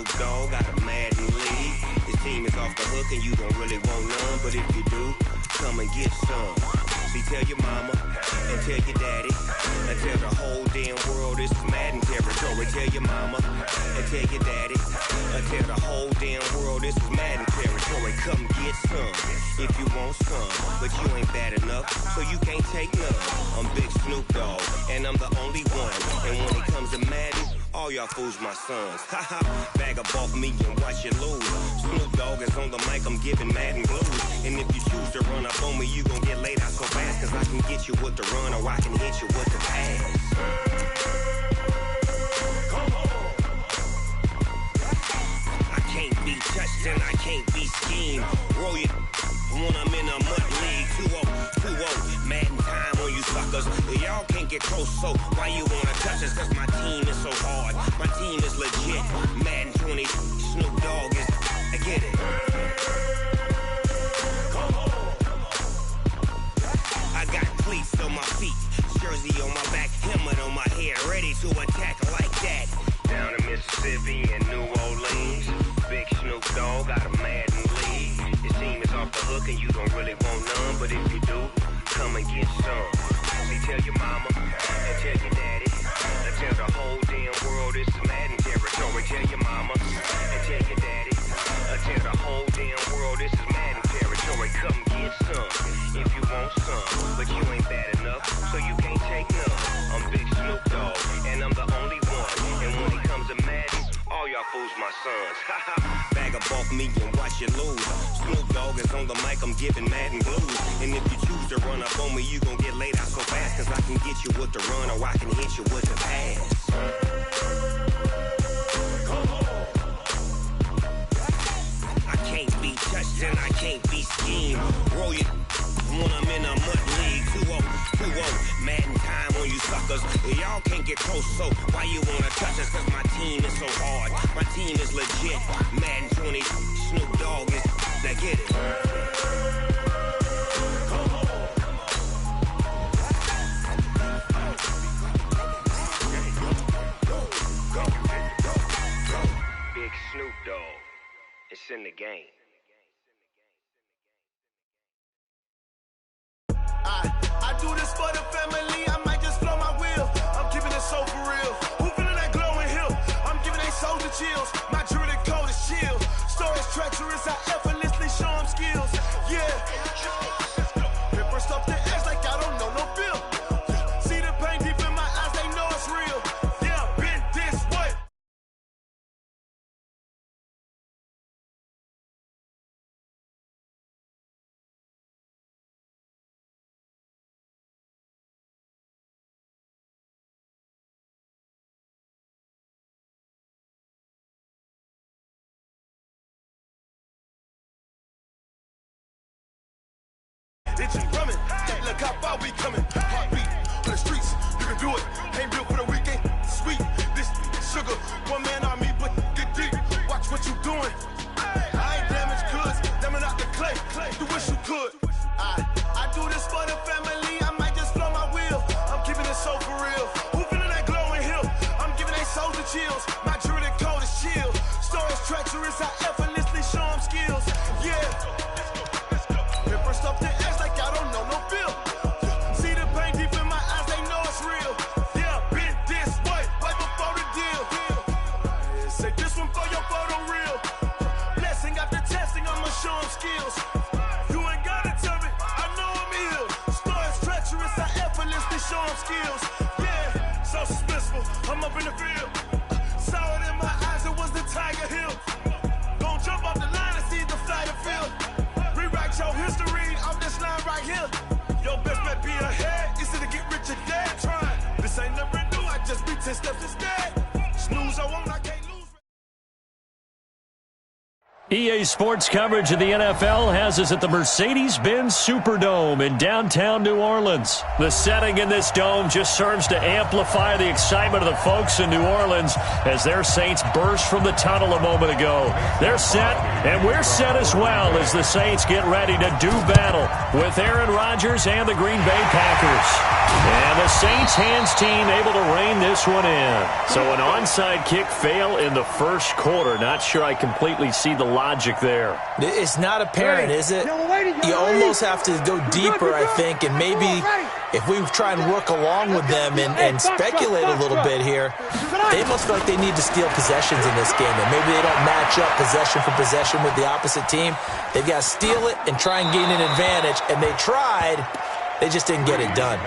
M: Snoop Dogg got a Madden league. His team is off the hook and you don't really want none, but if you do, come and get some. See, tell your mama and tell your daddy and tell the whole damn world this is Madden territory. Tell your mama and tell your daddy and tell the whole damn world this is Madden territory. Come get some if you want some, but you ain't bad enough, so you can't take none. I'm Big Snoop Dogg, and I'm the only one. And when it comes to Madden, all y'all fools my sons. Haha, bag up off me and watch you lose. Snoop Dogg is on the mic, I'm giving Madden blues. And if you choose to run up on me, you gon' get laid out so fast, cause I can get you with the run or I can hit you with the pass. I can't be touched and I can't be schemed. Roll you when I'm in a mud league. 2-0, Madden time on you suckers. Y'all can't get close, so why you wanna touch us? Cause my team is so hard. My team is legit. Madden 20, Snoop Dogg is, I get it. I got cleats on my feet, jersey on my back, helmet on my head, ready to attack like that. Down in Mississippi and New Orleans, Big Snoop Dogg got a Madden league. His team is off the hook and you don't really want none, but if you do, come and get some. See, tell your mama and tell your daddy and tell the whole damn world this is Madden territory. Tell your mama and tell your daddy and tell the whole damn world this is Madden territory. Come get some if you want some, but you ain't bad enough, so you can't take none. I'm Big Snoop Dogg, and I'm the only one. And when it comes to Madden, all y'all fools my sons. Haha, bag up off me and watch you lose. Snoop Dogg is on the mic, I'm giving Madden blues. And if you choose to run up on me, you gon' get laid out so fast, cause I can get you with the run or I can hit you with the pass. I can't be touched and I can't be schemed. Roll you when I'm in a mud league. 2-0, Madden time on you suckers. Y'all can't get close, so why you wanna touch us? Cause my team is so hard. My team is legit. Madden 20, Snoop Dogg is, now get it. Big Snoop Dogg, it's in the game.
F: I do this for the family, I might just blow my wheel. I'm keeping it so for real. Who feeling that glowing hill? I'm giving they soldier chills. My jewelry code is chill. Stories treacherous, I effortlessly show them skills. Yeah. Paper stuff the edge like I don't know no feel. See the pain deep in my eyes, they know it's real. Yeah, been this way. Itching, drumming, look how far we coming. Heartbeat for the streets, you can do it. Ain't built for the weekend. Sweet, this sugar, one man army, but get deep. Watch what you doing. I ain't damaged goods, damn it out the clay. You wish you could. I do this for the family. I might just blow my wheel. I'm keeping it so for real. Who feeling that glowing hill? I'm giving they soldier chills. My jewelry code is chill. Stories treacherous, I effortlessly show them skills. Yeah. Paper stuff the edge like I don't know no feel. See the pain deep in my eyes, they know it's real. Yeah, been this way, right before the deal. Say this one for your photo reel. Blessing after testing, I'ma show them skills. You ain't gotta tell me, I know I'm ill. Stories treacherous, I effortlessly show them skills. Yeah, so suspenseful, I'm up in the field. Saw it in my eyes, it was the Tiger Hill. Gon' jump off the line and see the fly the field. Rewrite your history off this line right here. Your best bet be ahead. It's to get rich or dead trying. This ain't never new, I just be 10 steps instead. Snooze, I won't, I can't lose.
H: EA Sports coverage of the NFL has us at the Mercedes-Benz Superdome in downtown New Orleans. The setting in this dome just serves to amplify the excitement of the folks in New Orleans as their Saints burst from the tunnel a moment ago. They're set And we're set as well as the Saints get ready to do battle with Aaron Rodgers and the Green Bay Packers. And the Saints hands team able to rein this one in. So an onside kick fail in the first quarter. Not sure I completely see the logic there.
K: It's not apparent, is it? You almost have to go deeper, I think, and maybe if we try and work along with them and speculate a little bit here, they must feel like they need to steal possessions in this game, and maybe they don't match up possession for possession with the opposite team. They've got to steal it and try and gain an advantage, and they tried. They just didn't get it done.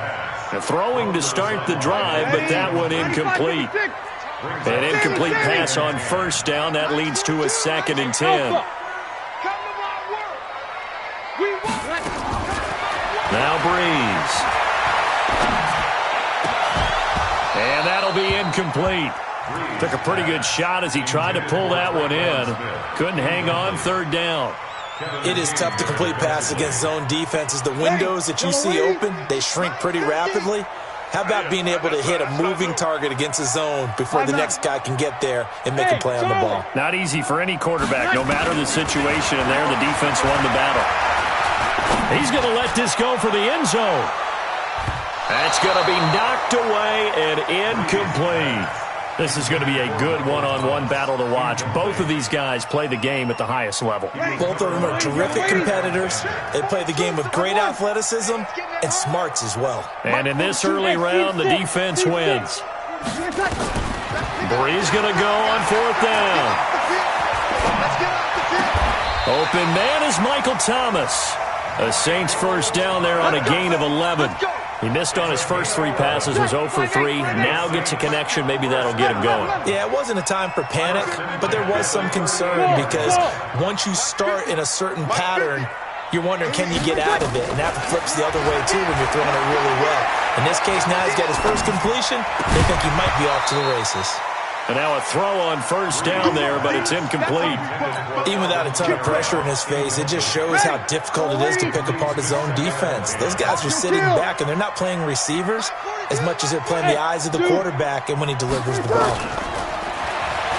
H: Throwing to start the drive, but that one incomplete. An incomplete pass on first down. That leads to a 2nd and 10. Now Breeze. And that'll be incomplete. Took a pretty good shot as he tried to pull that one in. Couldn't hang on, 3rd down.
K: It is tough to complete passes against zone defenses. The windows that you see open, they shrink pretty rapidly. How about being able to hit a moving target against a zone before the next guy can get there and make a play on the ball?
H: Not easy for any quarterback, no matter the situation. And there, the defense won the battle. He's going to let this go for the end zone. That's going to be knocked away and incomplete. This is going to be a good one-on-one battle to watch. Both of these guys play the game at the highest level.
K: Both of them are terrific competitors. They play the game with great athleticism and smarts as well.
H: And in this early round, the defense wins. Breeze going to go on 4th down. Open man is Michael Thomas. A Saints first down there on a gain of 11. He missed on his first 3 passes, was 0 for 3. Now gets a connection. Maybe that'll get him going.
K: Yeah, it wasn't a time for panic, but there was some concern because once you start in a certain pattern, you're wondering, can you get out of it? And that flips the other way, too, when you're throwing it really well. In this case, now he's got his first completion. They think he might be off to the races.
H: And now a throw on first down there, but it's incomplete.
K: Even without a ton of pressure in his face, it just shows how difficult it is to pick apart his own defense. Those guys are sitting back, and they're not playing receivers as much as they're playing the eyes of the quarterback and when he delivers the ball.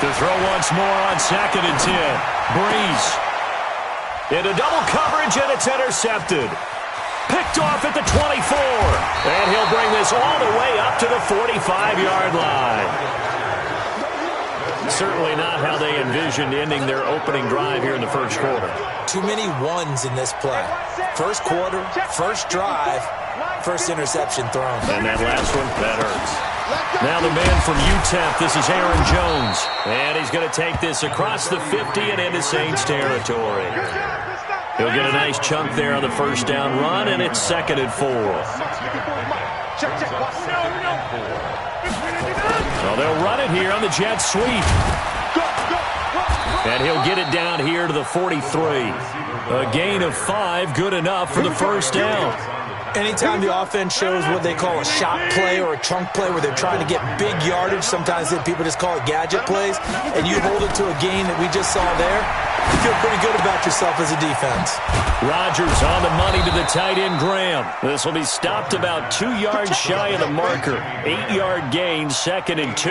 H: To throw once more on 2nd and 10. Breeze. Into double coverage, and it's intercepted. Picked off at the 24. And he'll bring this all the way up to the 45-yard line. Certainly not how they envisioned ending their opening drive here in the first quarter.
K: Too many ones in this play. First quarter, first drive, first interception thrown.
H: And that last one, that hurts. Now the man from UTEP, this is Aaron Jones. And he's going to take this across the 50 and into Saints territory. He'll get a nice chunk there on the first down run, and it's 2nd and 4. So they'll run it here on the jet sweep. And he'll get it down here to the 43. A gain of 5, good enough for the first down.
K: Anytime the offense shows what they call a shot play or a chunk play where they're trying to get big yardage, sometimes people just call it gadget plays, and you hold it to a gain that we just saw there, you feel pretty good about yourself as a defense.
H: Rodgers on the money to the tight end, Graham. This will be stopped about 2 yards shy of the marker. 8-yard gain, 2nd and 2.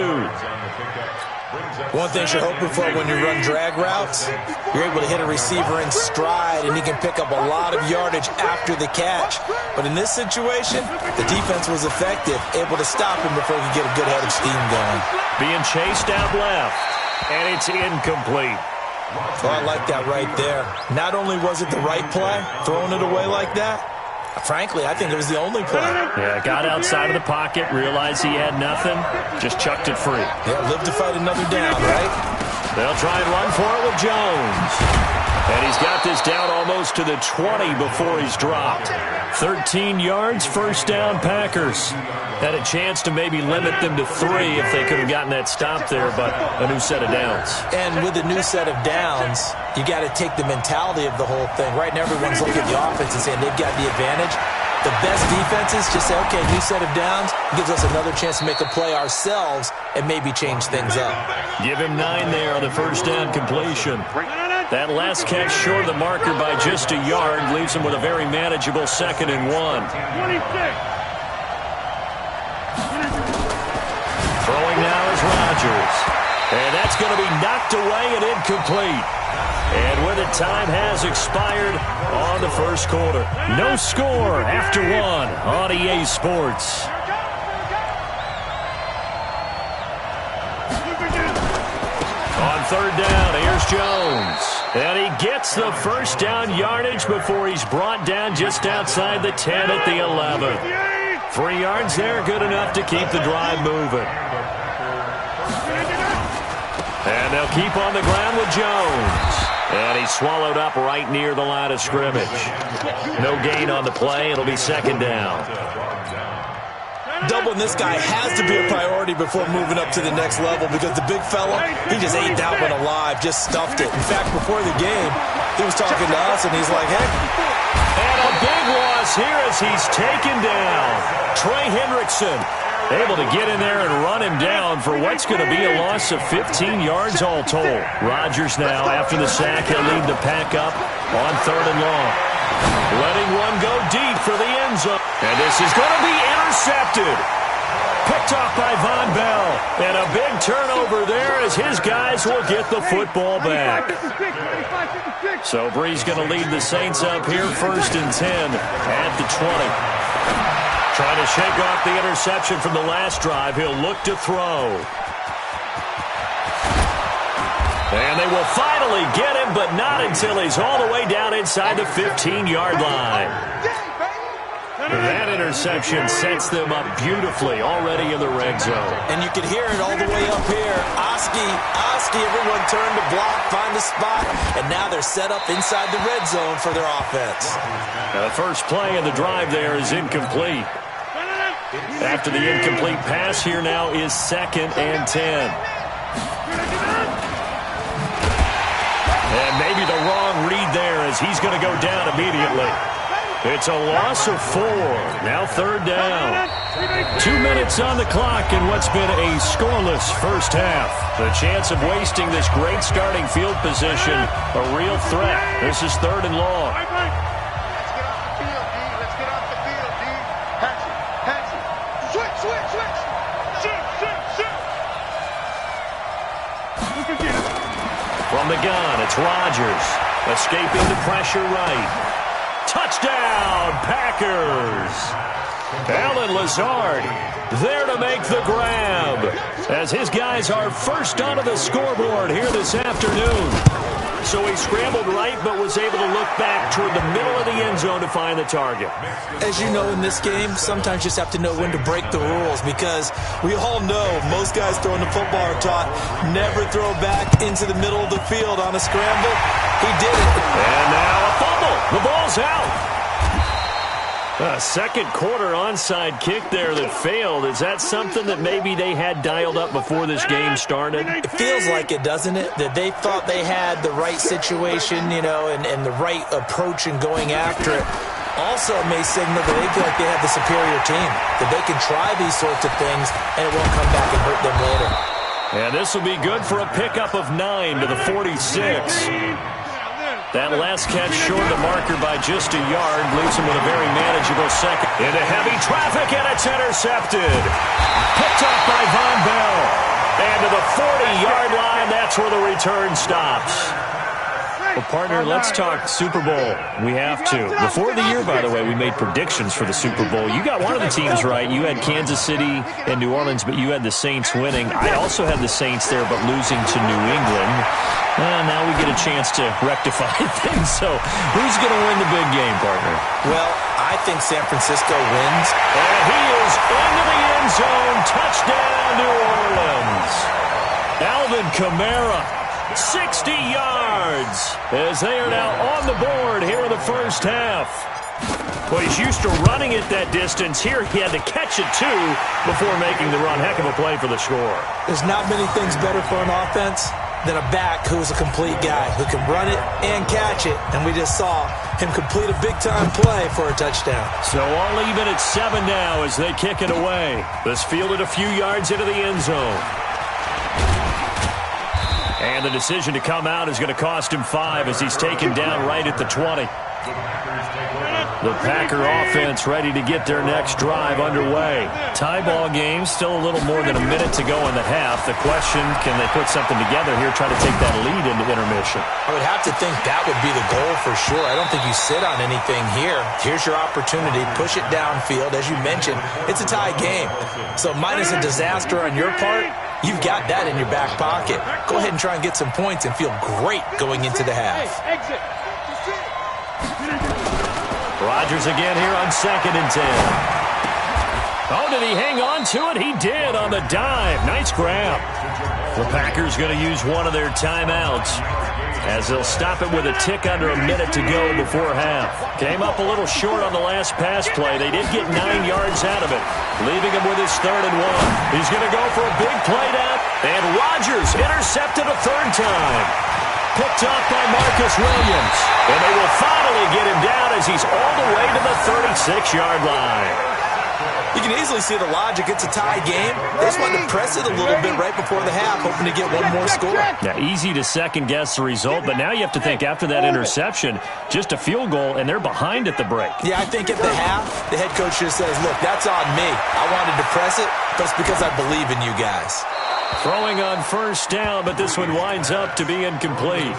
K: One thing you're hoping for when you run drag routes, you're able to hit a receiver in stride, and he can pick up a lot of yardage after the catch. But in this situation, the defense was effective, able to stop him before he could get a good head of steam going.
H: Being chased out left, and it's incomplete.
K: Oh, I like that right there. Not only was it the right play, throwing it away like that, frankly, I think it was the only play.
H: Yeah, got outside of the pocket, realized he had nothing, just chucked it free.
K: Yeah, live to fight another down, right?
H: They'll try and run for it with Jones. And he's got this down almost to the 20 before he's dropped. 13 yards, first down, Packers. Had a chance to maybe limit them to 3 if they could have gotten that stop there, but a new set of downs.
K: And with a new set of downs, you got to take the mentality of the whole thing. Right now, everyone's looking at the offense and saying they've got the advantage. The best defenses just say, okay, new set of downs gives us another chance to make a play ourselves and maybe change things up.
H: Give him 9 there on the first down completion. That last catch short of the marker by just a yard leaves him with a very manageable 2nd and 1.
J: 26.
H: Throwing now is Rodgers. And that's going to be knocked away and incomplete. And with it but time has expired on the first quarter. No score after one on EA Sports. On third down, here's Jones. And he gets the first down yardage before he's brought down just outside the 10 at the 11. 3 yards there, good enough to keep the drive moving. And they'll keep on the ground with Jones. And he's swallowed up right near the line of scrimmage. No gain on the play. It'll be second down.
K: Doubling this guy has to be a priority before moving up to the next level because the big fella, he just ate that one alive, just stuffed it. In fact, before the game, he was talking to us, and he's like, hey.
H: And a big loss here as he's taken down. Trey Hendrickson able to get in there and run him down for what's going to be a loss of 15 yards all told. Rodgers now, after the sack, he'll lead the pack up on third and long. Letting one go deep for the end zone. And this is going to be intercepted. Picked off by Von Bell. And a big turnover there as his guys will get the football back. So Bree's going to lead the Saints up here first and 10 at the 20. Trying to shake off the interception from the last drive. He'll look to throw. And they will finally get him, but not until he's all the way down inside the 15-yard line. That interception sets them up beautifully already in the red zone.
K: And you can hear it all the way up here. Oski, everyone turned to block, find a spot, and now they're set up inside the red zone for their offense.
H: Now the first play of the drive there is incomplete. After the incomplete pass, here now is 2nd and 10. And maybe the wrong read there as he's going to go down immediately. It's a loss of 4. Now third down. 2 minutes on the clock in what's been a scoreless first half. The chance of wasting this great starting field position, a real threat. This is third and long. From the gun, it's Rodgers. Escaping the pressure right. Touchdown, Packers! Allen Lazard there to make the grab as his guys are first onto the scoreboard here this afternoon. So he scrambled right but was able to look back toward the middle of the end zone to find the target.
K: As you know in this game, sometimes you just have to know when to break the rules because we all know most guys throwing the football are taught never throw back into the middle of the field on a scramble. He did it.
H: And now a fumble. The ball's out. A second quarter onside kick there that failed. Is that something that maybe they had dialed up before this game started?
K: It feels like it, doesn't it? That they thought they had the right situation, you know, and the right approach in going after it. Also, it may signal that they feel like they have the superior team, that they can try these sorts of things and it won't come back and hurt them later.
H: And this will be good for a pickup of 9 to the 46. That last catch short of the marker by just a yard leaves him with a very manageable second. Into heavy traffic, and it's intercepted. Picked off by Von Bell. And to the 40-yard line, that's where the return stops. Well, partner, let's talk Super Bowl. We have to. Before the year, by the way, we made predictions for the Super Bowl. You got one of the teams right. You had Kansas City and New Orleans, but you had the Saints winning. I also had the Saints there, but losing to New England. Now we get a chance to rectify things. So who's going to win the big game, partner?
K: Well, I think San Francisco wins.
H: And he is into the end zone. Touchdown, New Orleans. Alvin Kamara, 60 yards, as they are now on the board here in the first half. Well, he's used to running it that distance. Here he had to catch it, too, before making the run. Heck of a play for the score.
K: There's not many things better for an offense than a back who's a complete guy who can run it and catch it. And we just saw him complete a big-time play for a touchdown.
H: So all even at 7 now as they kick it away. This fielded a few yards into the end zone. And the decision to come out is going to cost him 5 as he's taken down right at the 20. The Packer offense ready to get their next drive underway. Tie ball game, still a little more than a minute to go in the half. The question, can they put something together here, try to take that lead into intermission?
K: I would have to think that would be the goal for sure. I don't think you sit on anything here. Here's your opportunity. Push it downfield. As you mentioned, it's a tie game. So minus a disaster on your part, you've got that in your back pocket. Go ahead and try and get some points and feel great going into the half.
H: Rodgers again here on 2nd and 10. Oh, did he hang on to it? He did on the dive. Nice grab. The Packers going to use one of their timeouts as they'll stop it with a tick under a minute to go before half. Came up a little short on the last pass play. They did get 9 yards out of it, leaving him with his 3rd and 1. He's going to go for a big play down, and Rodgers intercepted a 3rd time. Picked up by Marcus Williams. And they will finally get him down as he's all the way to the 36-yard line.
K: You can easily see the logic. It's a tie game. They just want to press it a little bit right before the half, hoping to get one more score.
H: Yeah, easy to second-guess the result, but now you have to think after that interception, just a field goal, and they're behind at the break.
K: Yeah, I think at the half, the head coach just says, look, that's on me. I wanted to press it, but it's because I believe in you guys.
H: Throwing on 1st down, but this one winds up to be incomplete.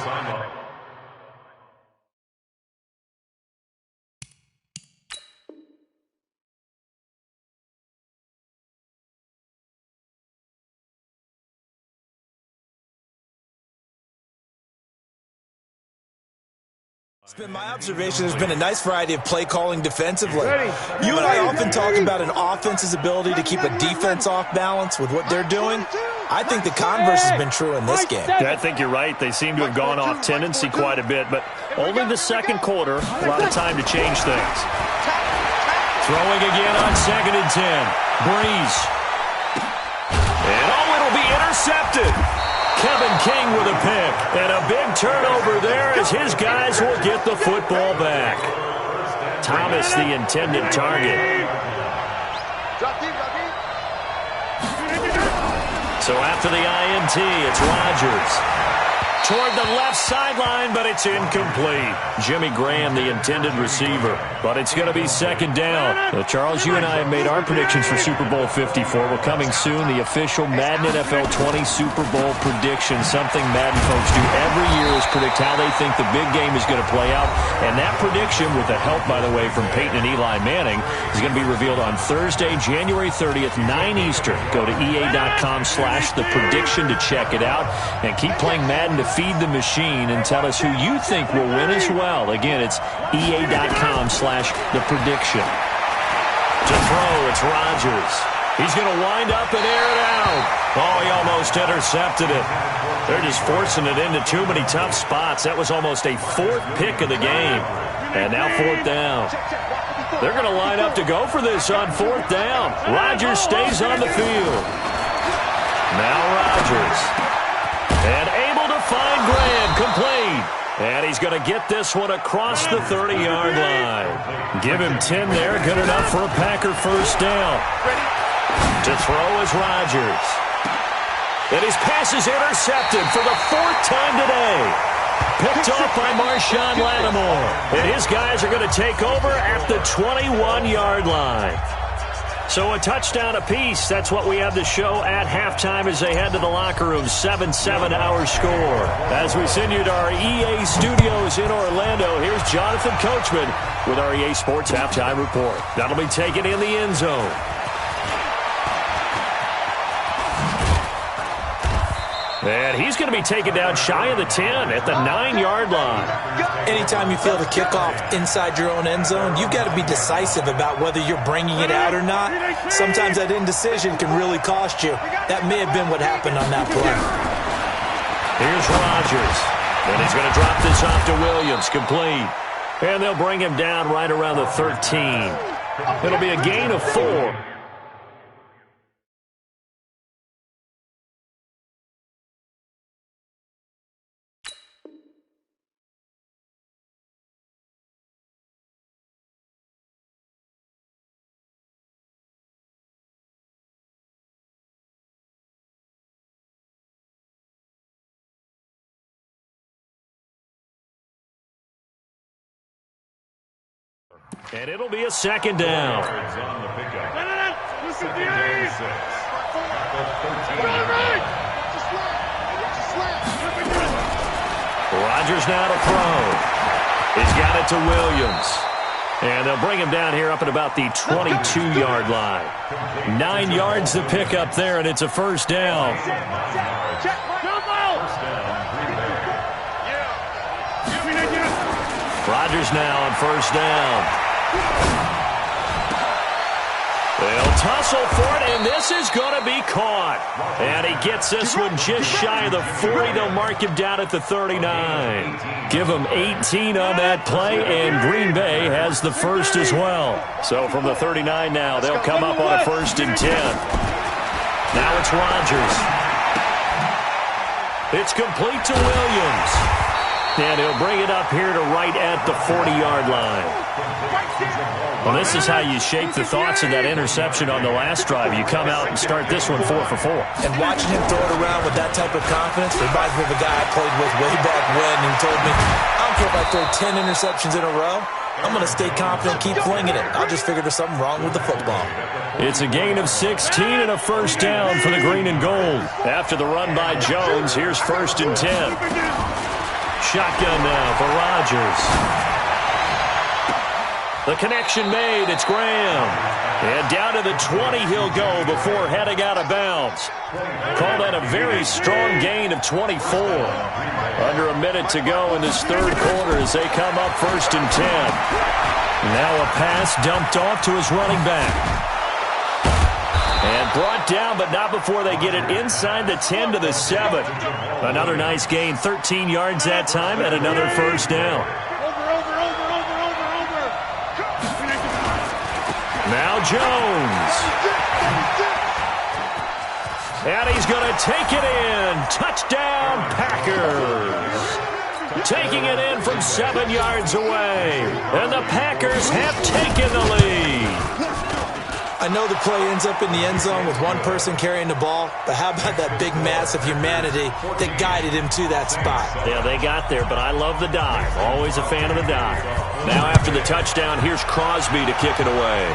K: It's been my observation there's been a nice variety of play calling defensively. You and I often talk about an offense's ability to keep a defense off balance with what they're doing. I think the converse has been true in this game.
H: Yeah, I think you're right. They seem to have gone off tendency quite a bit, but only the 2nd quarter, a lot of time to change things. Throwing again on 2nd and 10. Breeze. And it'll be intercepted. Kevin King with a pick, and a big turnover there as his guys will get the football back. Thomas, the intended target. So after the INT, it's Rodgers. Toward the left sideline, but it's incomplete. Jimmy Graham, the intended receiver, but it's going to be 2nd down. Well, Charles, you and I have made our predictions for Super Bowl 54. We're coming soon, the official Madden NFL 20 Super Bowl prediction. Something Madden folks do every year is predict how they think the big game is going to play out. And that prediction, with the help, by the way, from Peyton and Eli Manning, is going to be revealed on Thursday, January 30th, 9 Eastern. Go to EA.com/theprediction to check it out. And keep playing Madden to feed the machine and tell us who you think will win as well. Again, it's EA.com/theprediction. To throw, it's Rodgers. He's going to wind up and air it out. Oh, he almost intercepted it. They're just forcing it into too many tough spots. That was almost a 4th pick of the game. And now 4th down. They're going to line up to go for this on 4th down. Rodgers stays on the field. Now Rodgers. And able to find Graham, complete. And he's going to get this one across the 30-yard line. Give him 10 there, good enough for a Packer 1st down. To throw is Rodgers. And his pass is intercepted for the 4th time today. Picked off by Marshawn Lattimore. And his guys are going to take over at the 21-yard line. So a touchdown apiece. That's what we have to show at halftime as they head to the locker room. 7-7 our score. As we send you to our EA studios in Orlando, here's Jonathan Coachman with our EA Sports Halftime Report. That'll be taken in the end zone. And he's going to be taken down shy of the 10 at the 9-yard line.
K: Anytime you feel the kickoff inside your own end zone, you've got to be decisive about whether you're bringing it out or not. Sometimes that indecision can really cost you. That may have been what happened on that play.
H: Here's Rodgers. And he's going to drop this off to Williams, complete. And they'll bring him down right around the 13. It'll be a gain of 4. And it'll be a second down. Rodgers now to throw. He's got it to Williams. And they'll bring him down here up at about the 22-yard line. 9 yards to pick up there, and it's a first down. Rodgers now on first down. They'll tussle for it, and this is going to be caught. And he gets this one just shy of the 40. They'll mark him down at the 39. Give him 18 on that play, and Green Bay has the first as well. So from the 39 now, they'll come up on a 1st and 10. Now it's Rodgers. It's complete to Williams. And he'll bring it up here to right at the 40-yard line. Well, this is how you shape the thoughts of that interception on the last drive. You come out and start this one 4 for 4.
K: And watching him throw it around with that type of confidence reminds me of a guy I played with way back when who told me, I don't care if I throw 10 interceptions in a row. I'm going to stay confident, keep flinging it. I'll just figure there's something wrong with the football.
H: It's a gain of 16 and a first down for the green and gold. After the run by Jones, here's 1st and 10. Shotgun now for Rodgers. The connection made. It's Graham. And down to the 20 he'll go before heading out of bounds. Call that a very strong gain of 24. Under a minute to go in this third quarter as they come up 1st and 10. Now a pass dumped off to his running back. And brought down, but not before they get it inside the 10 to the 7. Another nice gain, 13 yards that time, and another first down. Now Jones. And he's going to take it in. Touchdown, Packers. Taking it in from 7 yards away. And the Packers have taken the lead.
K: I know the play ends up in the end zone with one person carrying the ball, but how about that big mass of humanity that guided him to that spot?
H: Yeah, they got there, but I love the dive. Always a fan of the dive. Now after the touchdown, here's Crosby to kick it away.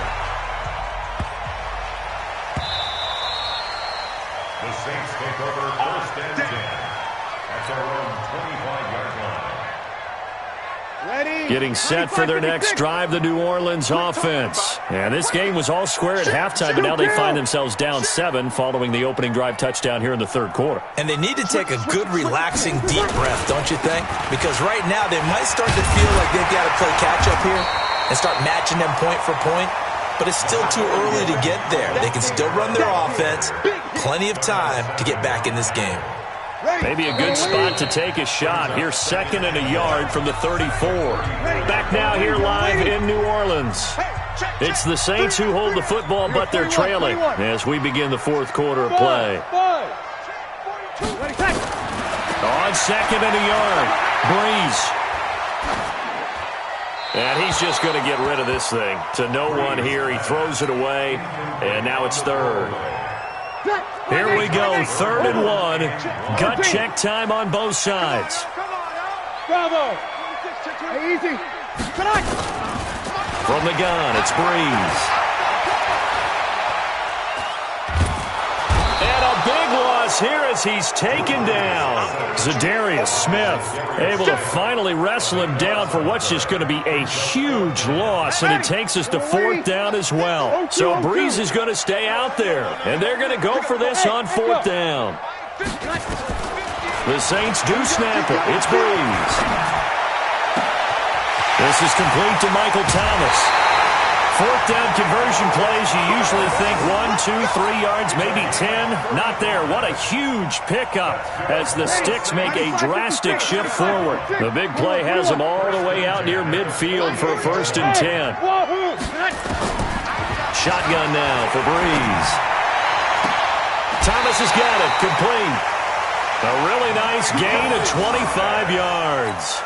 I: The Saints take over 1st and 10. That's our own 25-yard line.
H: Getting set for their next drive, the New Orleans offense. And this game was all square at halftime, but now they find themselves down 7 following the opening drive touchdown here in the third quarter.
K: And they need to take a good, relaxing, deep breath, don't you think? Because right now they might start to feel like they've got to play catch-up here and start matching them point for point. But it's still too early to get there. They can still run their offense. Plenty of time to get back in this game.
H: Maybe a good spot to take a shot. Here's 2nd and a yard from the 34. Back now here live in New Orleans. It's the Saints who hold the football, but they're trailing as we begin the fourth quarter of play. On 2nd and a yard, Breeze. And he's just going to get rid of this thing. To no one here. He throws it away, and now it's 3rd. Here we go, 3rd and 1. Gut check time on both sides.
J: Bravo. Easy.
H: From the gun, it's Breeze. And a big loss here as he's taken down. Za'Darius Smith able to finally wrestle him down for what's just going to be a huge loss, and it takes us to 4th down as well. So Breeze is going to stay out there, and they're going to go for this on 4th down. The Saints do snap it. It's Breeze. This is complete to Michael Thomas. 4th down conversion plays, you usually think 1, 2, 3 yards, maybe 10. Not there. What a huge pickup as the Sticks make a drastic shift forward. The big play has them all the way out near midfield for a 1st and 10. Shotgun now for Breeze. Thomas has got it. Complete. A really nice gain of 25 yards.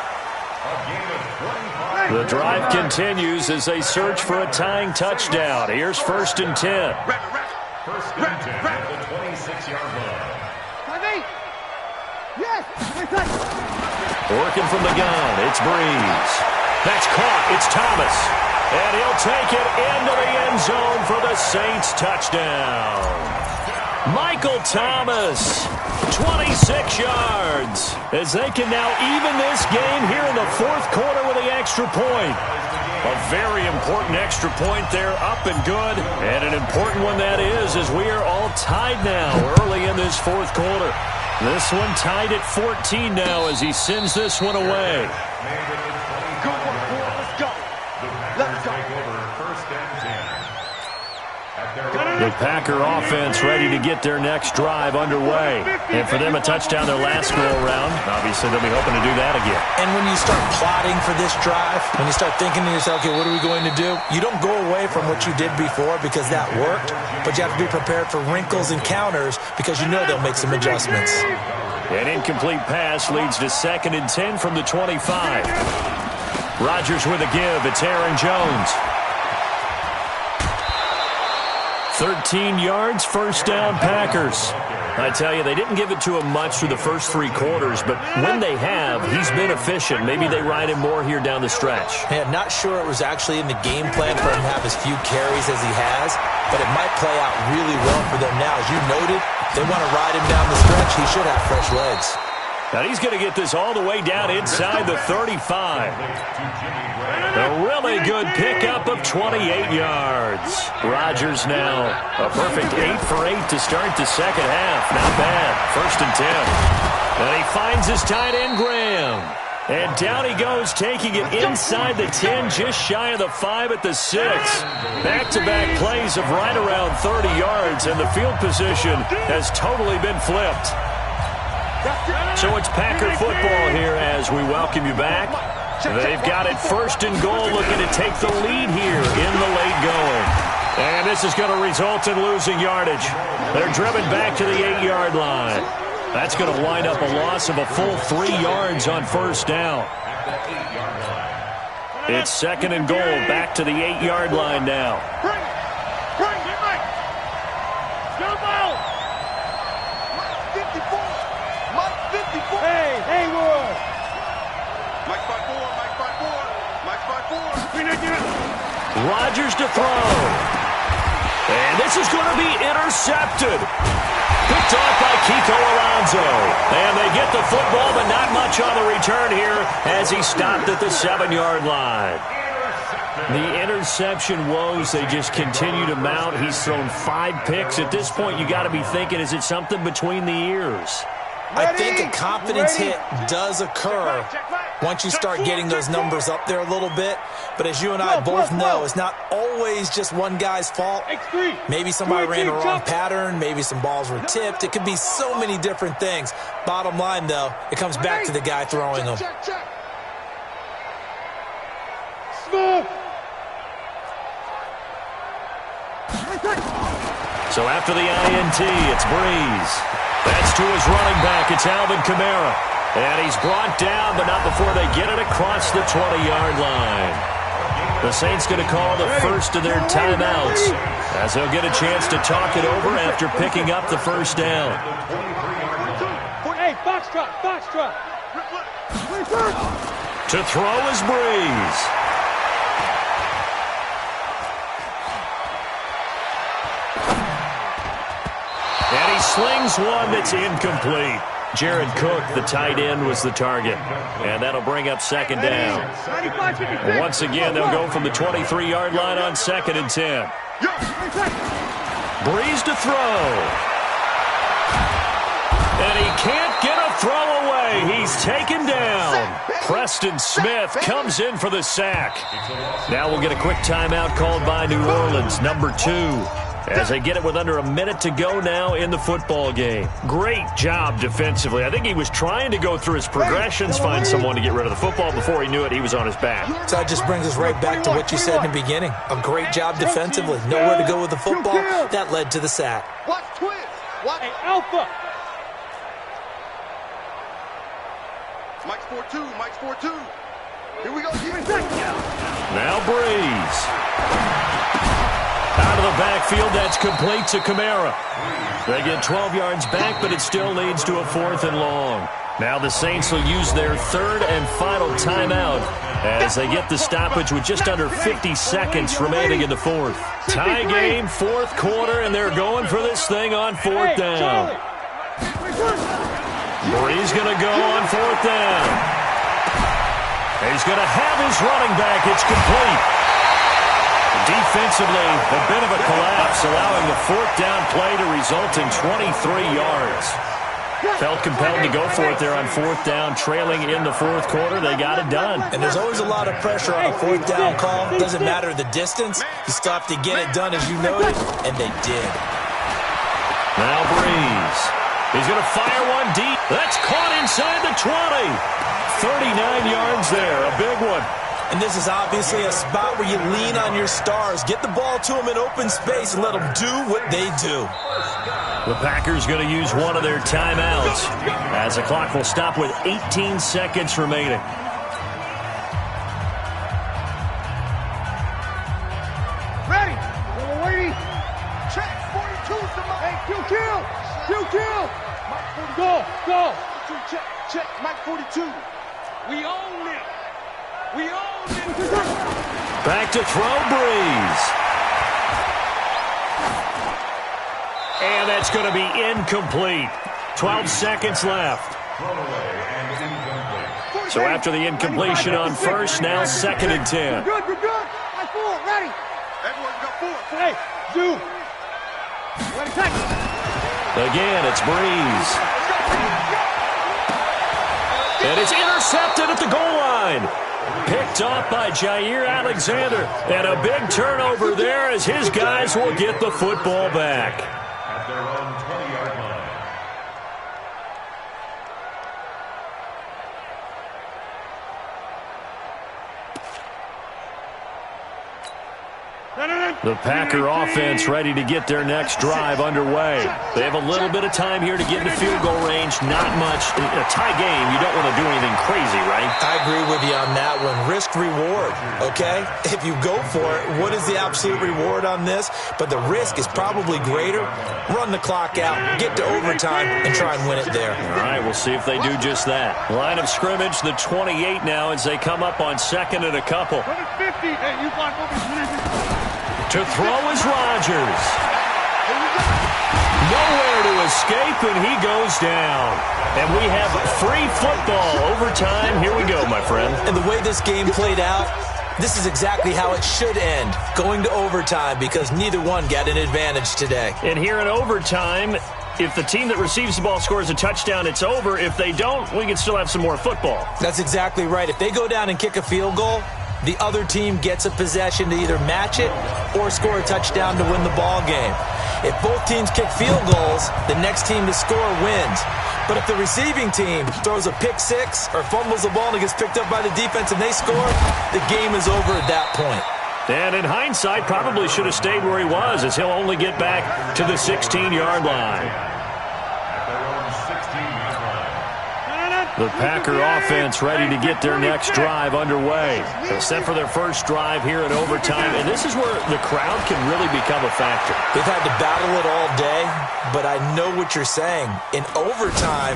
H: The drive continues as they search for a tying touchdown. Here's 1st and 10.
I: 1st and 10 at the 26-yard line.
H: Working from the gun, it's Breeze. That's caught. It's Thomas. And he'll take it into the end zone for the Saints touchdown. Michael Thomas, 26 yards, as they can now even this game here in the fourth quarter with the extra point. A very important extra point there, up and good. And an important one that is, as we are all tied now early in this fourth quarter. This one tied at 14 now as he sends this one away.
C: Good one, boy. Let's go. Let's go. First and 10.
H: The Packer offense ready to get their next drive underway. And for them, a touchdown their last go-around. Obviously, they'll be hoping to do that again.
K: And when you start plotting for this drive, when you start thinking to yourself, okay, what are we going to do? You don't go away from what you did before because that worked, but you have to be prepared for wrinkles and counters because you know they'll make some adjustments.
H: An incomplete pass leads to 2nd and 10 from the 25. Rodgers with a give. It's Aaron Jones. 13 yards, first down, Packers. I tell you, they didn't give it to him much through the first 3 quarters, but when they have, he's been efficient. Maybe they ride him more here down the stretch.
K: Yeah, not sure it was actually in the game plan for him to have as few carries as he has, but it might play out really well for them now. As you noted, they want to ride him down the stretch. He should have fresh legs.
H: Now he's going to get this all the way down inside the 35. A really good pickup of 28 yards. Rodgers now a perfect 8 for 8 to start the second half. Not bad. 1st and 10. And he finds his tight end, Graham. And down he goes, taking it inside the 10, just shy of the 5 at the 6. Back-to-back plays of right around 30 yards, and the field position has totally been flipped. So it's Packer football here as we welcome you back. They've got it 1st and goal, looking to take the lead here in the late going. And this is going to result in losing yardage. They're driven back to the 8-yard line. That's going to wind up a loss of a full 3 yards on 1st down. It's 2nd and goal, back to the 8-yard line now. Rodgers to throw. And this is going to be intercepted. Picked off by Kiko Alonso. And they get the football, but not much on the return here as he stopped at the 7-yard line. The interception woes, they just continue to mount. He's thrown 5 picks. At this point, you got to be thinking, is it something between the ears?
K: I think a confidence hit does occur once you start getting those numbers up there a little bit. But as you and I both know, it's not always just one guy's fault. Maybe somebody ran a wrong pattern. Maybe some balls were tipped. It could be so many different things. Bottom line, though, it comes back to the guy throwing them.
H: So after the INT, it's Breeze. That's to his running back. It's Alvin Kamara. And he's brought down, but not before they get it across the 20-yard line. The Saints going to call the first of their timeouts as they'll get a chance to talk it over after picking up the first down.
J: Hey, foxtrot, foxtrot.
H: To throw is Breeze. And he slings one that's incomplete. Jared Cook, the tight end, was the target. And that'll bring up 2nd down. Once again, they'll go from the 23-yard line on 2nd and 10. Breeze to throw. And he can't get a throw away. He's taken down. Preston Smith comes in for the sack. Now we'll get a quick timeout called by New Orleans, number 2. As they get it with under a minute to go now in the football game. Great job defensively. I think he was trying to go through his progressions, find someone to get rid of the football. Before he knew it, he was on his back.
K: So that just brings us right back to what you said in the beginning. A great job defensively. Nowhere to go with the football. That led to the sack.
J: Watch twins. Watch alpha.
C: Mike's 4-2. Mike's 4-2. Here we go.
H: Now Breeze. Out of the backfield, that's complete to Kamara. They get 12 yards back, but it still leads to a 4th and long. Now the Saints will use their third and final timeout as they get the stoppage with just under 50 seconds remaining in the fourth. Tie game, fourth quarter, and they're going for this thing on fourth down. Bree's going to go on fourth down. He's going to have his running back. It's complete. Defensively, a bit of a collapse, allowing the fourth down play to result in 23 yards. Felt compelled to go for it there on fourth down, trailing in the fourth quarter. They got it done.
K: And there's always a lot of pressure on a fourth down call. Doesn't matter the distance. You still have to get it done, as you noted, and they did.
H: Now Breeze. He's going to fire one deep. That's caught inside the 20. 39 yards there, a big one.
K: And this is obviously a spot where you lean on your stars. Get the ball to them in open space and let them do what they do.
H: The Packers going to use one of their timeouts as the clock will stop with 18 seconds remaining.
J: Ready. Waiting. Check. 42's the mark. Hey, kill. Mike 40. Go. Check. Mike 42. We own it.
H: Back to throw, Breeze. And that's going to be incomplete. 12 seconds left. So after the incompletion on first, now second and 10.
J: We're good. High forward, ready. Everyone go forward. Hey, do. Ready, take.
H: Again, it's Breeze. And it's intercepted at the goal line. Picked off by Jair Alexander. And a big turnover there as his guys will get the football back.
I: At their own 20-yard line.
H: The Packer offense ready to get their next drive underway. They have a little bit of time here to get into field goal range. Not much. In a tie game, you don't want to do anything crazy, right?
K: I agree with you on that one. Risk reward, okay? If you go for it, what is the absolute reward on this? But the risk is probably greater. Run the clock out, get to overtime, and try and win it there.
H: All right, we'll see if they do just that. Line of scrimmage, the 28 now as they come up on second and a couple.
J: 50. Hey, you block over.
H: To throw is Rodgers. Nowhere to escape, and he goes down. And we have free football overtime. Here we go, my friend.
K: And the way this game played out, this is exactly how it should end, going to overtime, because neither one got an advantage today.
H: And here in overtime, if the team that receives the ball scores a touchdown, it's over. If they don't, we can still have some more football.
K: That's exactly right. If they go down and kick a field goal, the other team gets a possession to either match it or score a touchdown to win the ball game. If both teams kick field goals, the next team to score wins. But if the receiving team throws a pick six or fumbles the ball and it gets picked up by the defense and they score, the game is over at that point.
H: And in hindsight, probably should have stayed where he was, as he'll only get back to the 16-yard line. The Packer offense ready to get their next drive underway. They're set for their first drive here in overtime, and this is where the crowd can really become a factor.
K: They've had to battle it all day, but I know what you're saying. In overtime,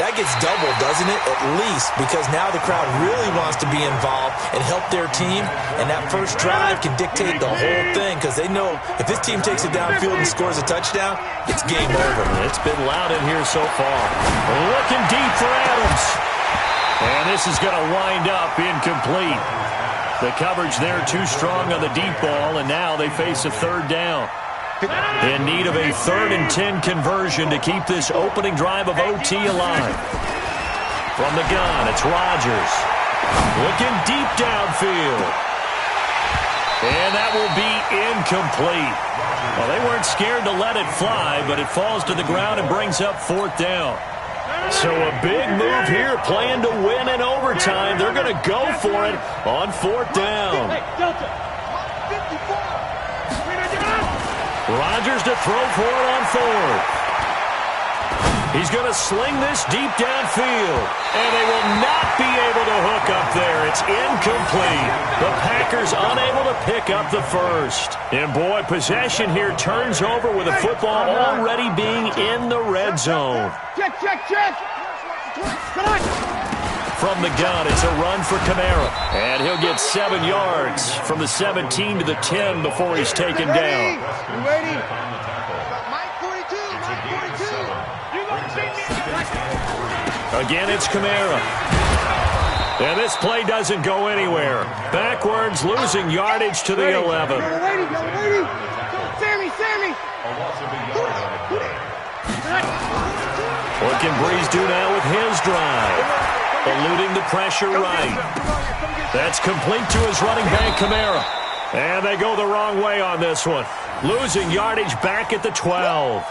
K: that gets doubled, doesn't it? At least, because now the crowd really wants to be involved and help their team, and that first drive can dictate the whole thing, because they know if this team takes it downfield and scores a touchdown, it's game over.
H: It's been loud in here so far. Looking deep for Adams. And this is going to wind up incomplete. The coverage there too strong on the deep ball, and now they face a third down. In need of a 3rd and 10 conversion to keep this opening drive of OT alive. From the gun, it's Rodgers. Looking deep downfield. And that will be incomplete. Well, they weren't scared to let it fly, but it falls to the ground and brings up 4th down. So a big move here, playing to win in overtime. They're going to go for it on 4th down. Rodgers to throw for it on 4th. He's going to sling this deep downfield, and they will not be able to hook up there. It's incomplete. The Packers unable to pick up the first. And boy, possession here turns over with the football already being in the red zone.
J: Check.
H: From the gun, it's a run for Kamara. And he'll get 7 yards from the 17 to the 10 before he's taken down. Again, it's Kamara. And this play doesn't go anywhere. Backwards, losing yardage to the 11. What can Breeze do now with his drive? Eluding the pressure right. That's complete to his running back, Kamara. And they go the wrong way on this one. Losing yardage back at the 12.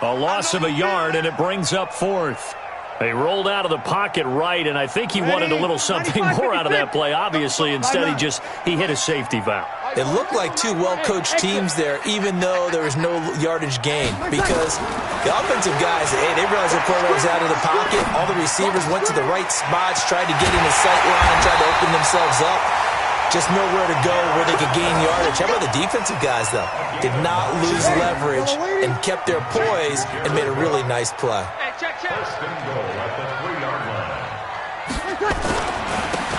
H: A loss of a yard, and it brings up 4th. They rolled out of the pocket right, and I think he wanted a little something more out of that play, obviously. Instead, he hit a safety valve.
K: It looked like two well-coached teams there, even though there was no yardage gain, because the offensive guys, they realized their play was out of the pocket. All the receivers went to the right spots, tried to get in the sight line, tried to open themselves up. Just nowhere to go where they could gain yardage. How about the defensive guys, though? Did not lose leverage and kept their poise and made a really nice play.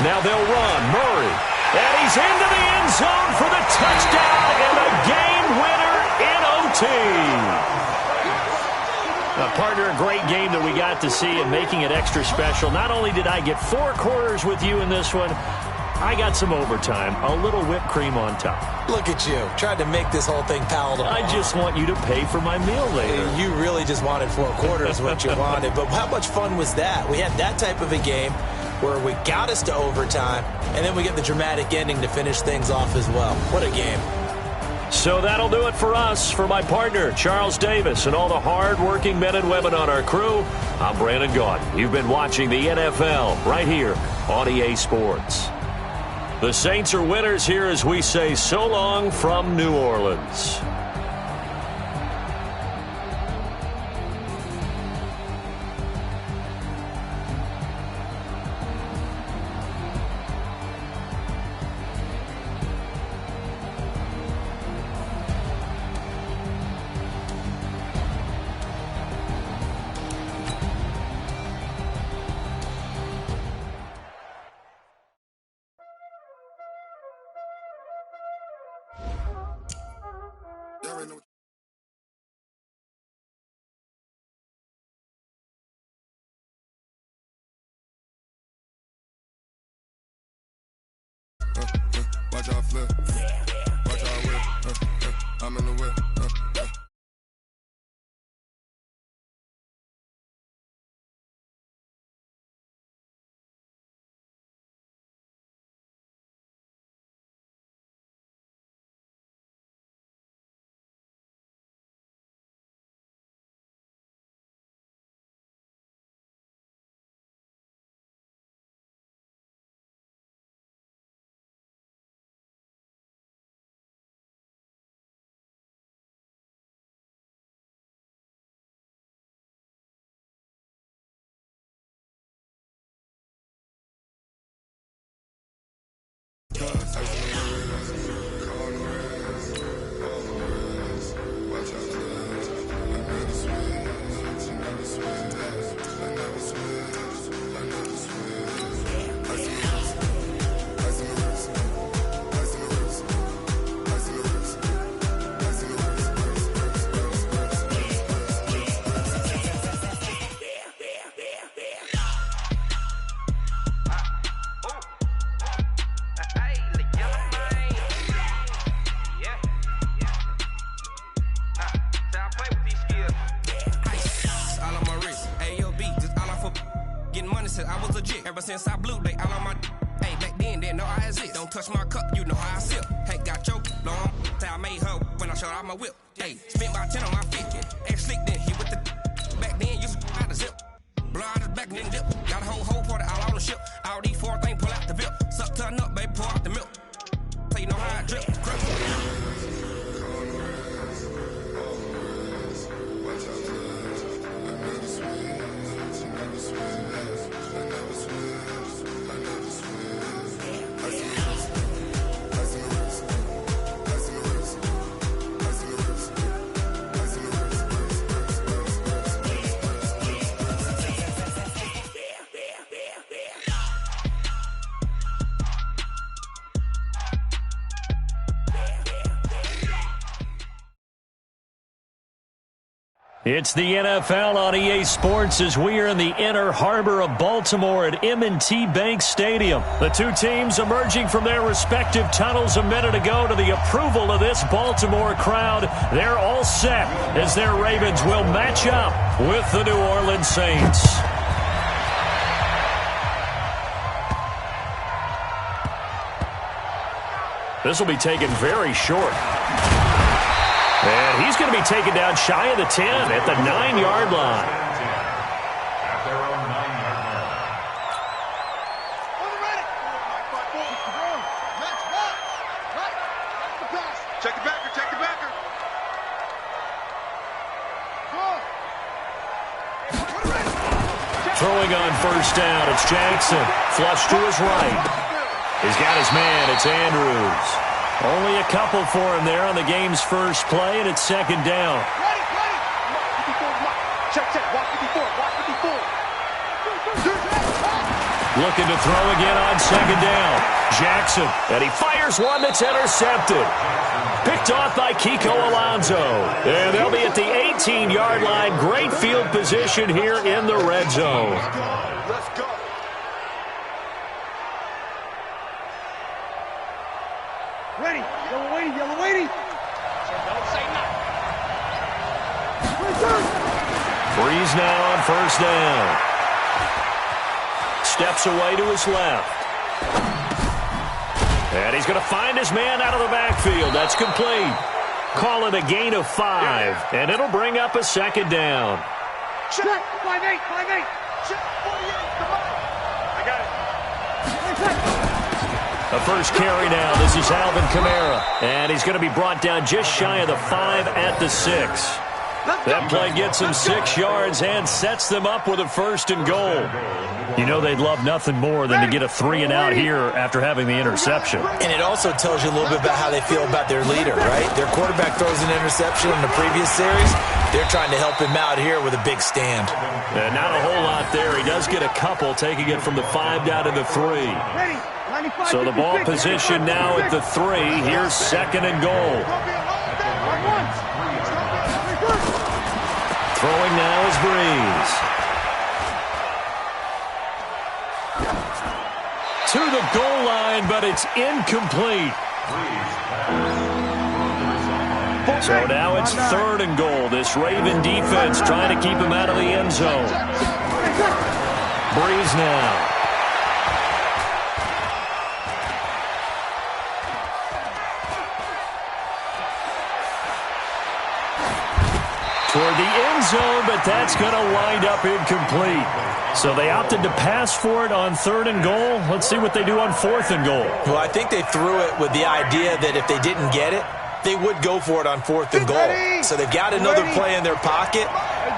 H: Now they'll run. Murray. And he's into the end zone for the touchdown and a game winner in OT. Partner, a great game that we got to see and making it extra special. Not only did I get 4 quarters with you in this one, I got some overtime, a little whipped cream on top.
K: Look at you, tried to make this whole thing palatable.
H: I just want you to pay for my meal later.
K: You really just wanted 4 quarters, what you wanted. But how much fun was that? We had that type of a game where we got us to overtime, and then we get the dramatic ending to finish things off as well. What a game.
H: So that'll do it for us. For my partner, Charles Davis, and all the hard-working men and women on our crew, I'm Brandon Gaudin. You've been watching the NFL right here on EA Sports. The Saints are winners here as we say so long from New Orleans.
N: Watch out flip. Watch out whip. I'm in the whip.
O: Since I blew, they all on my hey, back then they know I exist. Don't touch my cup, you know how I sip. Hey, got your long, say I made her when I showed out my whip. Hey, spent about 10 on my 50. Ex slick, then he with the back then used to out the zip. Blow out his back, then dip. Got a whole party all on the ship. All these 4 things pull out the VIP. Suck turn up, baby, pour out the milk. So you know how I drip.
H: It's the NFL on EA Sports as we are in the inner harbor of Baltimore at M&T Bank Stadium. The two teams emerging from their respective tunnels a minute ago to the approval of this Baltimore crowd. They're all set as their Ravens will match up with the New Orleans Saints. This will be taken very short. And he's going to be taken down shy of the 10 at the 9-yard line.
I: At their own 9-yard line.
C: Check the backer, check the backer.
H: Throwing on first down, it's Jackson. Flush to his right. He's got his man, it's Andrews. Only a couple for him there on the game's first play, and it's second down.
C: Check, watch 54, watch 54.
H: Looking to throw again on second down. Jackson, and he fires one that's intercepted. Picked off by Kiko Alonso. And they'll be at the 18-yard line. Great field position here in the red zone.
C: Let's go.
J: Ready. Yellow waiting. Don't say nothing.
H: Breeze now on first down. Steps away to his left. And he's going to find his man out of the backfield. That's complete. Call it a gain of 5. And it'll bring up a second down.
J: Check. 5-8. Check. 48. Come on. I got it.
H: The first carry now. This is Alvin Kamara. And he's going to be brought down just shy of the 5 at the 6. That play gets him 6 yards and sets them up with a first and goal. You know they'd love nothing more than to get a 3-and-out here after having the interception.
K: And it also tells you a little bit about how they feel about their leader, right? Their quarterback throws an interception in the previous series. They're trying to help him out here with a big stand.
H: Not a whole lot there. He does get a couple, taking it from the 5 down to the 3. So the ball position now at the 3. Here's second and goal. Throwing now is Breeze. To the goal line, but it's incomplete. So now it's third and goal. This Raven defense trying to keep him out of the end zone. Breeze now. Toward the end zone, but that's going to wind up incomplete. So they opted to pass for it on third and goal. Let's see what they do on fourth and goal.
K: Well, I think they threw it with the idea that if they didn't get it, they would go for it on fourth and goal. So they've got another play in their pocket.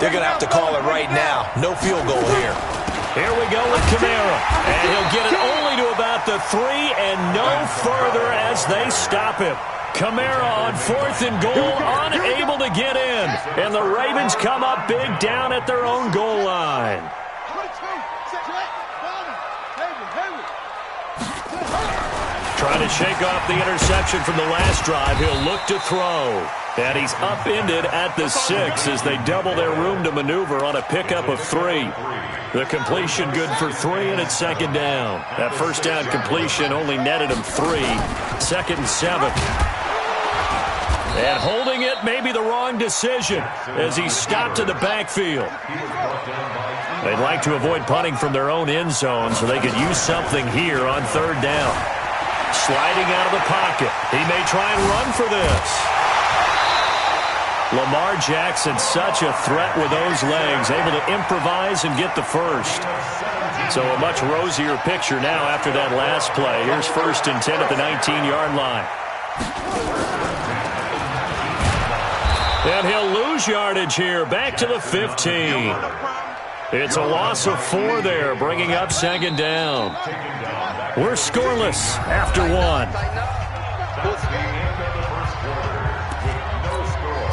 K: They're going to have to call it right now. No field goal here.
H: Here we go with Kamara. And he'll get it only to about the 3 and no further as they stop him. Kamara on fourth and goal, unable to get in. And the Ravens come up big down at their own goal line. Trying to shake off the interception from the last drive. He'll look to throw. And he's upended at the 6 as they double their room to maneuver on a pickup of 3. The completion good for 3, and it's second down. That first down completion only netted him 3. Second and 7. And holding it may be the wrong decision as he's stopped in the backfield. They'd like to avoid punting from their own end zone so they could use something here on third down. Sliding out of the pocket. He may try and run for this. Lamar Jackson, such a threat with those legs, able to improvise and get the first. So a much rosier picture now after that last play. Here's first and 10 at the 19-yard line. And he'll lose yardage here, back to the 15. It's a loss of 4 there, bringing up second down. We're scoreless after 1.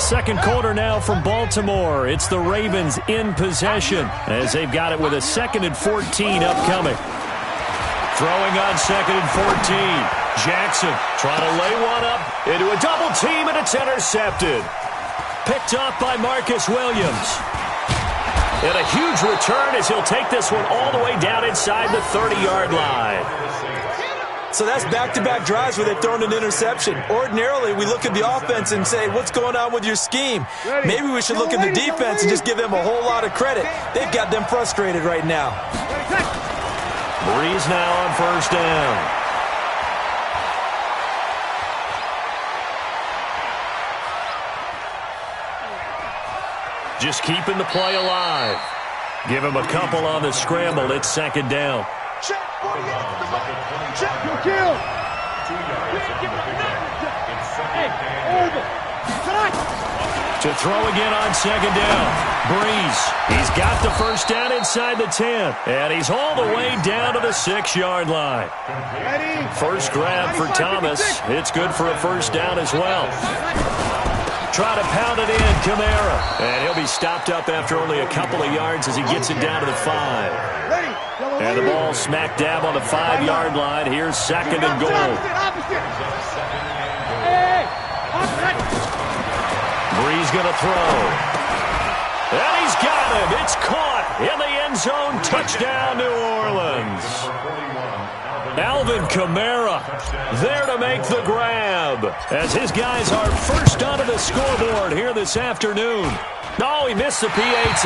H: Second quarter now from Baltimore. It's the Ravens in possession as they've got it with a 2nd and 14 upcoming. Throwing on 2nd and 14. Jackson trying to lay one up into a double team, and it's intercepted. picked off by Marcus Williams. And a huge return as he'll take this one all the way down inside the 30-yard line.
K: So that's back-to-back drives where they've thrown an interception. Ordinarily, we look at the offense and say, what's going on with your scheme? Maybe we should look at the defense and just give them a whole lot of credit. They've got them frustrated right now.
H: Breeze now on first down. Just keeping the play alive. Give him a couple on the scramble. It's second down.
C: Check. Check. Kill.
H: To throw again on second down. Breeze. He's got the first down inside the 10. And he's all the way down to the 6-yard line. First grab for Thomas. It's good for a first down as well. Try to pound it in, Kamara. And he'll be stopped up after only a couple of yards as he gets it down to the 5. And the ball smack dab on the 5-yard line. Here's second and goal. Breeze going to throw. And he's got him. It's caught in the end zone. Touchdown, New Orleans. Alvin Kamara there to make the grab as his guys are first onto the scoreboard here this afternoon. No, he missed the PAT.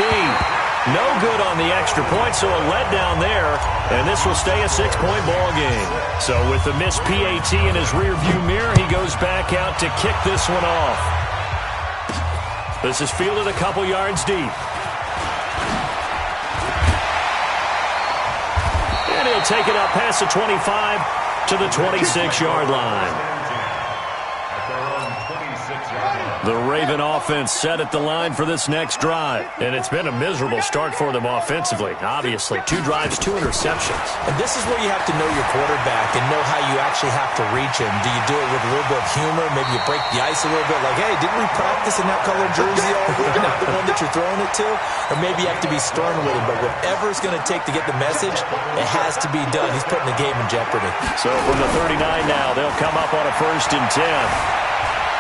H: No good on the extra point, so a letdown there, and this will stay a 6-point ball game. So with the missed PAT in his rearview mirror, he goes back out to kick this one off. This is fielded a couple yards deep. And he'll take it up past the 25 to the 26-yard line. The Raven offense set at the line for this next drive. And it's been a miserable start for them offensively. Obviously, 2 drives, 2 interceptions.
K: And this is where you have to know your quarterback and know how you actually have to reach him. Do you do it with a little bit of humor? Maybe you break the ice a little bit like, hey, didn't we practice in that colored jersey all week? Not the one that you're throwing it to? Or maybe you have to be stern with him. But whatever it's going to take to get the message, it has to be done. He's putting the game in jeopardy.
H: So from the 39 now, they'll come up on a 1st and 10.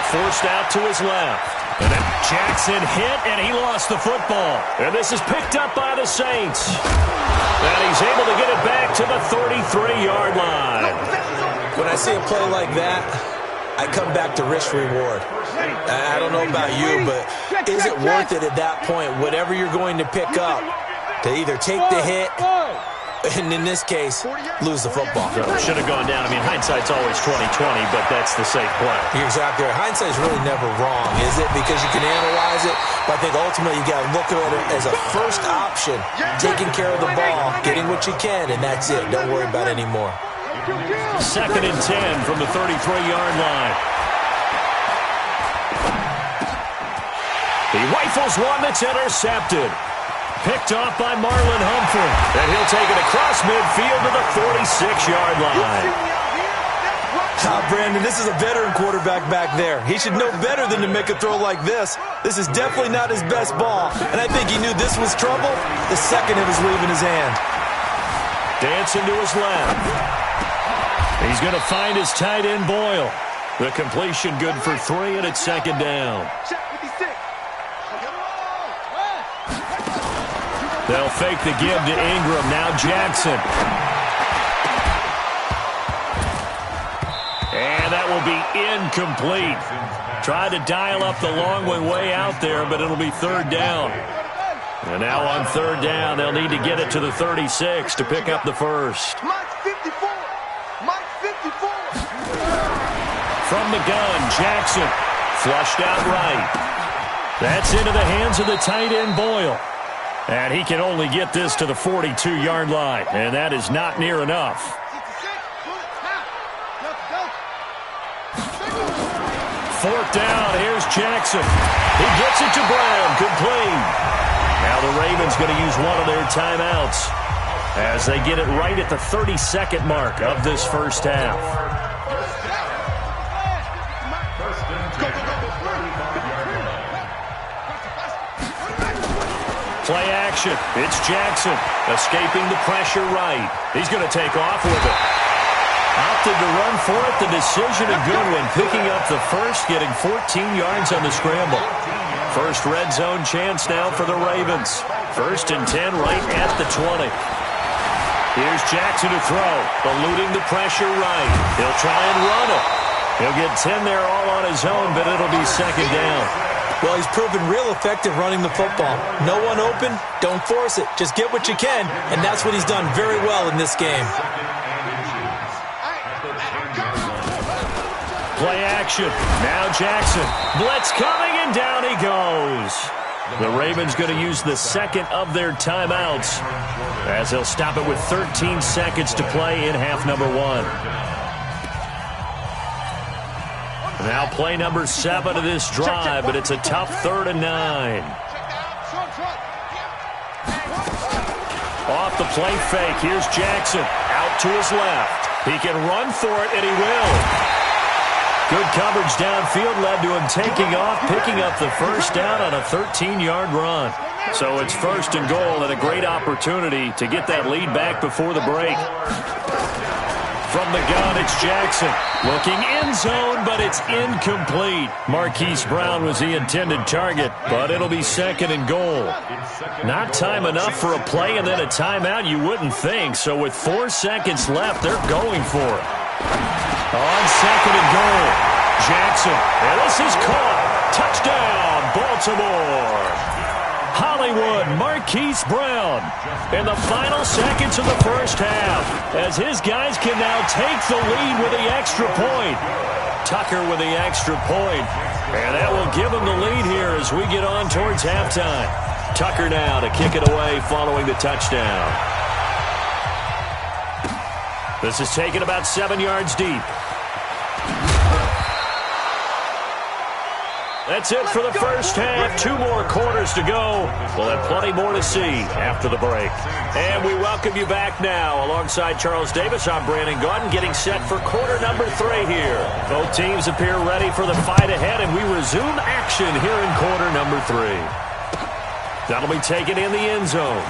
H: Forced out to his left. And then Jackson hit, and he lost the football. And this is picked up by the Saints. And he's able to get it back to the 33-yard line.
K: When I see a play like that, I come back to risk-reward. I don't know about you, but is it worth it at that point, whatever you're going to pick up, to either take the hit, and in this case, lose the football?
H: Should have gone down. I mean, hindsight's always 20/20, but that's the safe play.
K: You're exactly right. Hindsight's really never wrong, is it? Because you can analyze it, but I think ultimately you got to look at it as a first option, taking care of the ball, getting what you can, and that's it. Don't worry about it anymore.
H: 2nd and 10 from the 33-yard line. He rifles one that's intercepted. Picked off by Marlon Humphrey. And he'll take it across midfield to the 46-yard line.
K: Brandon, this is a veteran quarterback back there. He should know better than to make a throw like this. This is definitely not his best ball. And I think he knew this was trouble the second it was leaving his hand.
H: Dancing to his left. He's going to find his tight end, Boyle. The completion good for 3, and it's 2nd down. They'll fake the give to Ingram. Now Jackson. And that will be incomplete. Tried to dial up the long way out there, but it'll be 3rd down. And now on 3rd down, they'll need to get it to the 36 to pick up the first. From the gun, Jackson. Flushed out right. That's into the hands of the tight end, Boyle. And he can only get this to the 42-yard line, and that is not near enough. 4th down, here's Jackson. He gets it to Brown, complete. Now the Ravens going to use one of their timeouts as they get it right at the 32nd mark of this first half. Play action. It's Jackson escaping the pressure right. He's going to take off with it. Opted to run for it. The decision a good one. Picking up the first, getting 14 yards on the scramble. First red zone chance now for the Ravens. 1st and 10 right at the 20. Here's Jackson to throw, eluding the pressure right. He'll try and run it. He'll get 10 there all on his own, but it'll be 2nd down.
K: Well, he's proven real effective running the football. No one open, don't force it. Just get what you can, and that's what he's done very well in this game.
H: Play action. Now Jackson. Blitz coming, and down he goes. The Ravens going to use the 2nd of their timeouts as they'll stop it with 13 seconds to play in half number 1. Now play number 7 of this drive, but it's a tough 3rd and 9. Off the play fake, here's Jackson. Out to his left. He can run for it, and he will. Good coverage downfield led to him taking off, picking up the 1st down on a 13-yard run. So it's 1st and goal, and a great opportunity to get that lead back before the break. From the gun, it's Jackson. Looking end zone, but it's incomplete. Marquise Brown was the intended target, but it'll be 2nd and goal. Not time enough for a play and then a timeout, you wouldn't think. So with 4 seconds left, they're going for it. On 2nd and goal, Jackson. And this is caught. Touchdown, Baltimore. Hollywood, Marquise Brown in the final seconds of the 1st half as his guys can now take the lead with the extra point. Tucker with the extra point, and that will give him the lead here as we get on towards halftime. Tucker now to kick it away following the touchdown. This is taken about 7 yards deep. That's it for the 1st half. 2 more quarters to go. We'll have plenty more to see after the break. And we welcome you back now. Alongside Charles Davis, I'm Brandon Gaudin, getting set for quarter number 3 here. Both teams appear ready for the fight ahead, and we resume action here in quarter number 3. That'll be taken in the end zone.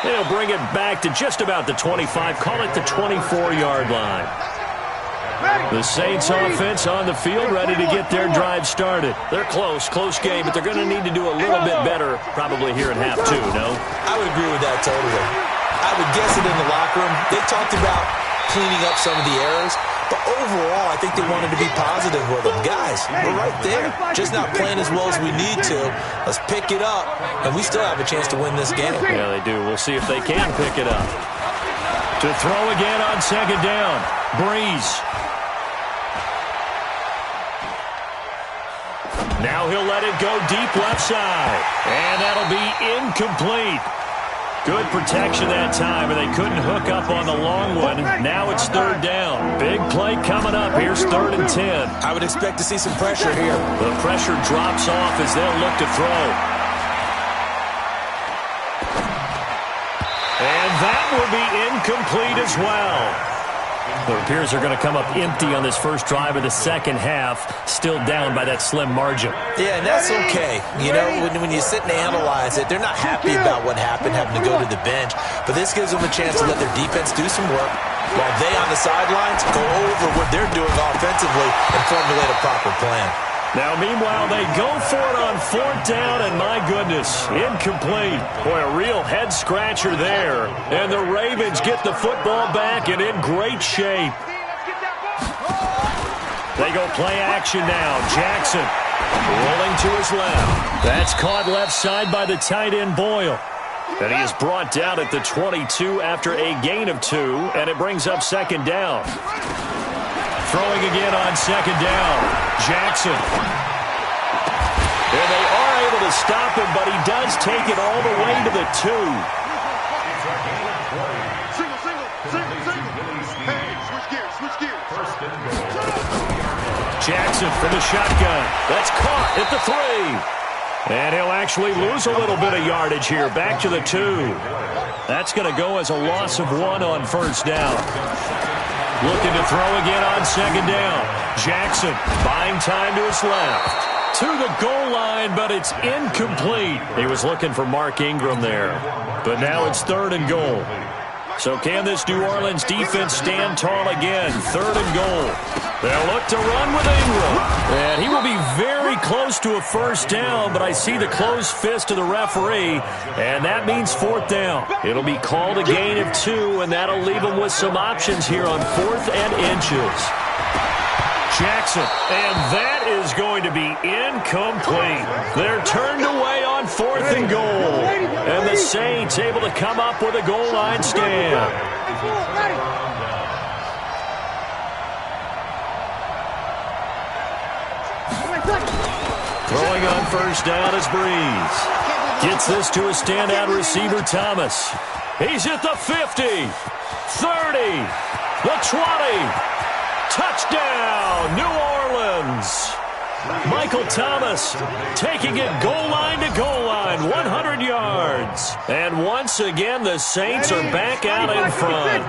H: They'll bring it back to just about the 25. Call it the 24-yard line. The Saints offense on the field, ready to get their drive started. They're close game, but they're going to need to do a little bit better probably here in half 2, no?
K: I would agree with that totally. I would guess it in the locker room. They talked about cleaning up some of the errors, but overall, I think they wanted to be positive with them. Guys, we're right there. Just not playing as well as we need to. Let's pick it up, and we still have a chance to win this game.
H: Yeah, they do. We'll see if they can pick it up. To throw again on 2nd down. Breeze. Now he'll let it go deep left side. And that'll be incomplete. Good protection that time, and they couldn't hook up on the long one. Now it's 3rd down. Big play coming up. Here's 3rd and 10.
K: I would expect to see some pressure here.
H: The pressure drops off as they'll look to throw. And that will be incomplete as well. It appears they're going to come up empty on this first drive of the 2nd half, still down by that slim margin.
K: Yeah, and that's okay. You know, when you sit and analyze it, they're not happy about what happened, having to go to the bench. But this gives them a chance to let their defense do some work while they on the sidelines go over what they're doing offensively and formulate a proper plan.
H: Now, meanwhile, they go for it on 4th down, and my goodness, incomplete. Boy, a real head-scratcher there. And the Ravens get the football back and in great shape. They go play action now. Jackson rolling to his left. That's caught left side by the tight end, Boyle. And he is brought down at the 22 after a gain of 2, and it brings up 2nd down. Throwing again on 2nd down. Jackson. And they are able to stop him, but he does take it all the way to the 2. Jackson for the shotgun. That's caught at the 3. And he'll actually lose a little bit of yardage here. Back to the 2. That's going to go as a loss of 1 on 1st down. Looking to throw again on 2nd down. Jackson buying time to his left. To the goal line, but it's incomplete. He was looking for Mark Ingram there. But now it's 3rd and goal. So can this New Orleans defense stand tall again? 3rd and goal. They'll look to run with Ingram. And he will be very close to a first down, but I see the closed fist of the referee, and that means 4th down. It'll be called a gain of 2, and that'll leave them with some options here on 4th and inches. Jackson, and that is going to be incomplete. They're turned away on 4th and goal, and the Saints able to come up with a goal line stand. Throwing on first down is Breeze. Gets this to a standout receiver, Thomas. He's at the 50, 30, the 20. Touchdown, New Orleans. Michael Thomas taking it goal line to goal line, 100 yards. And once again, the Saints are back out in front.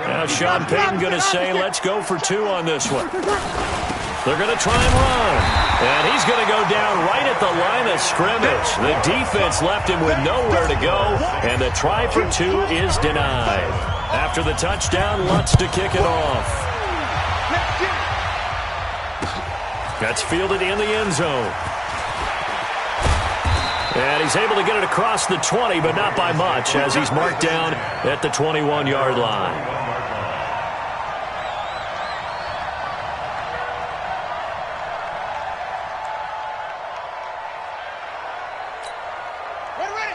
H: Now Sean Payton going to say, let's go for 2 on this one. They're going to try and run. And he's going to go down right at the line of scrimmage. The defense left him with nowhere to go, and the try for 2 is denied. After the touchdown, Lutz to kick it off. That's fielded in the end zone. And he's able to get it across the 20, but not by much, as he's marked down at the 21-yard line.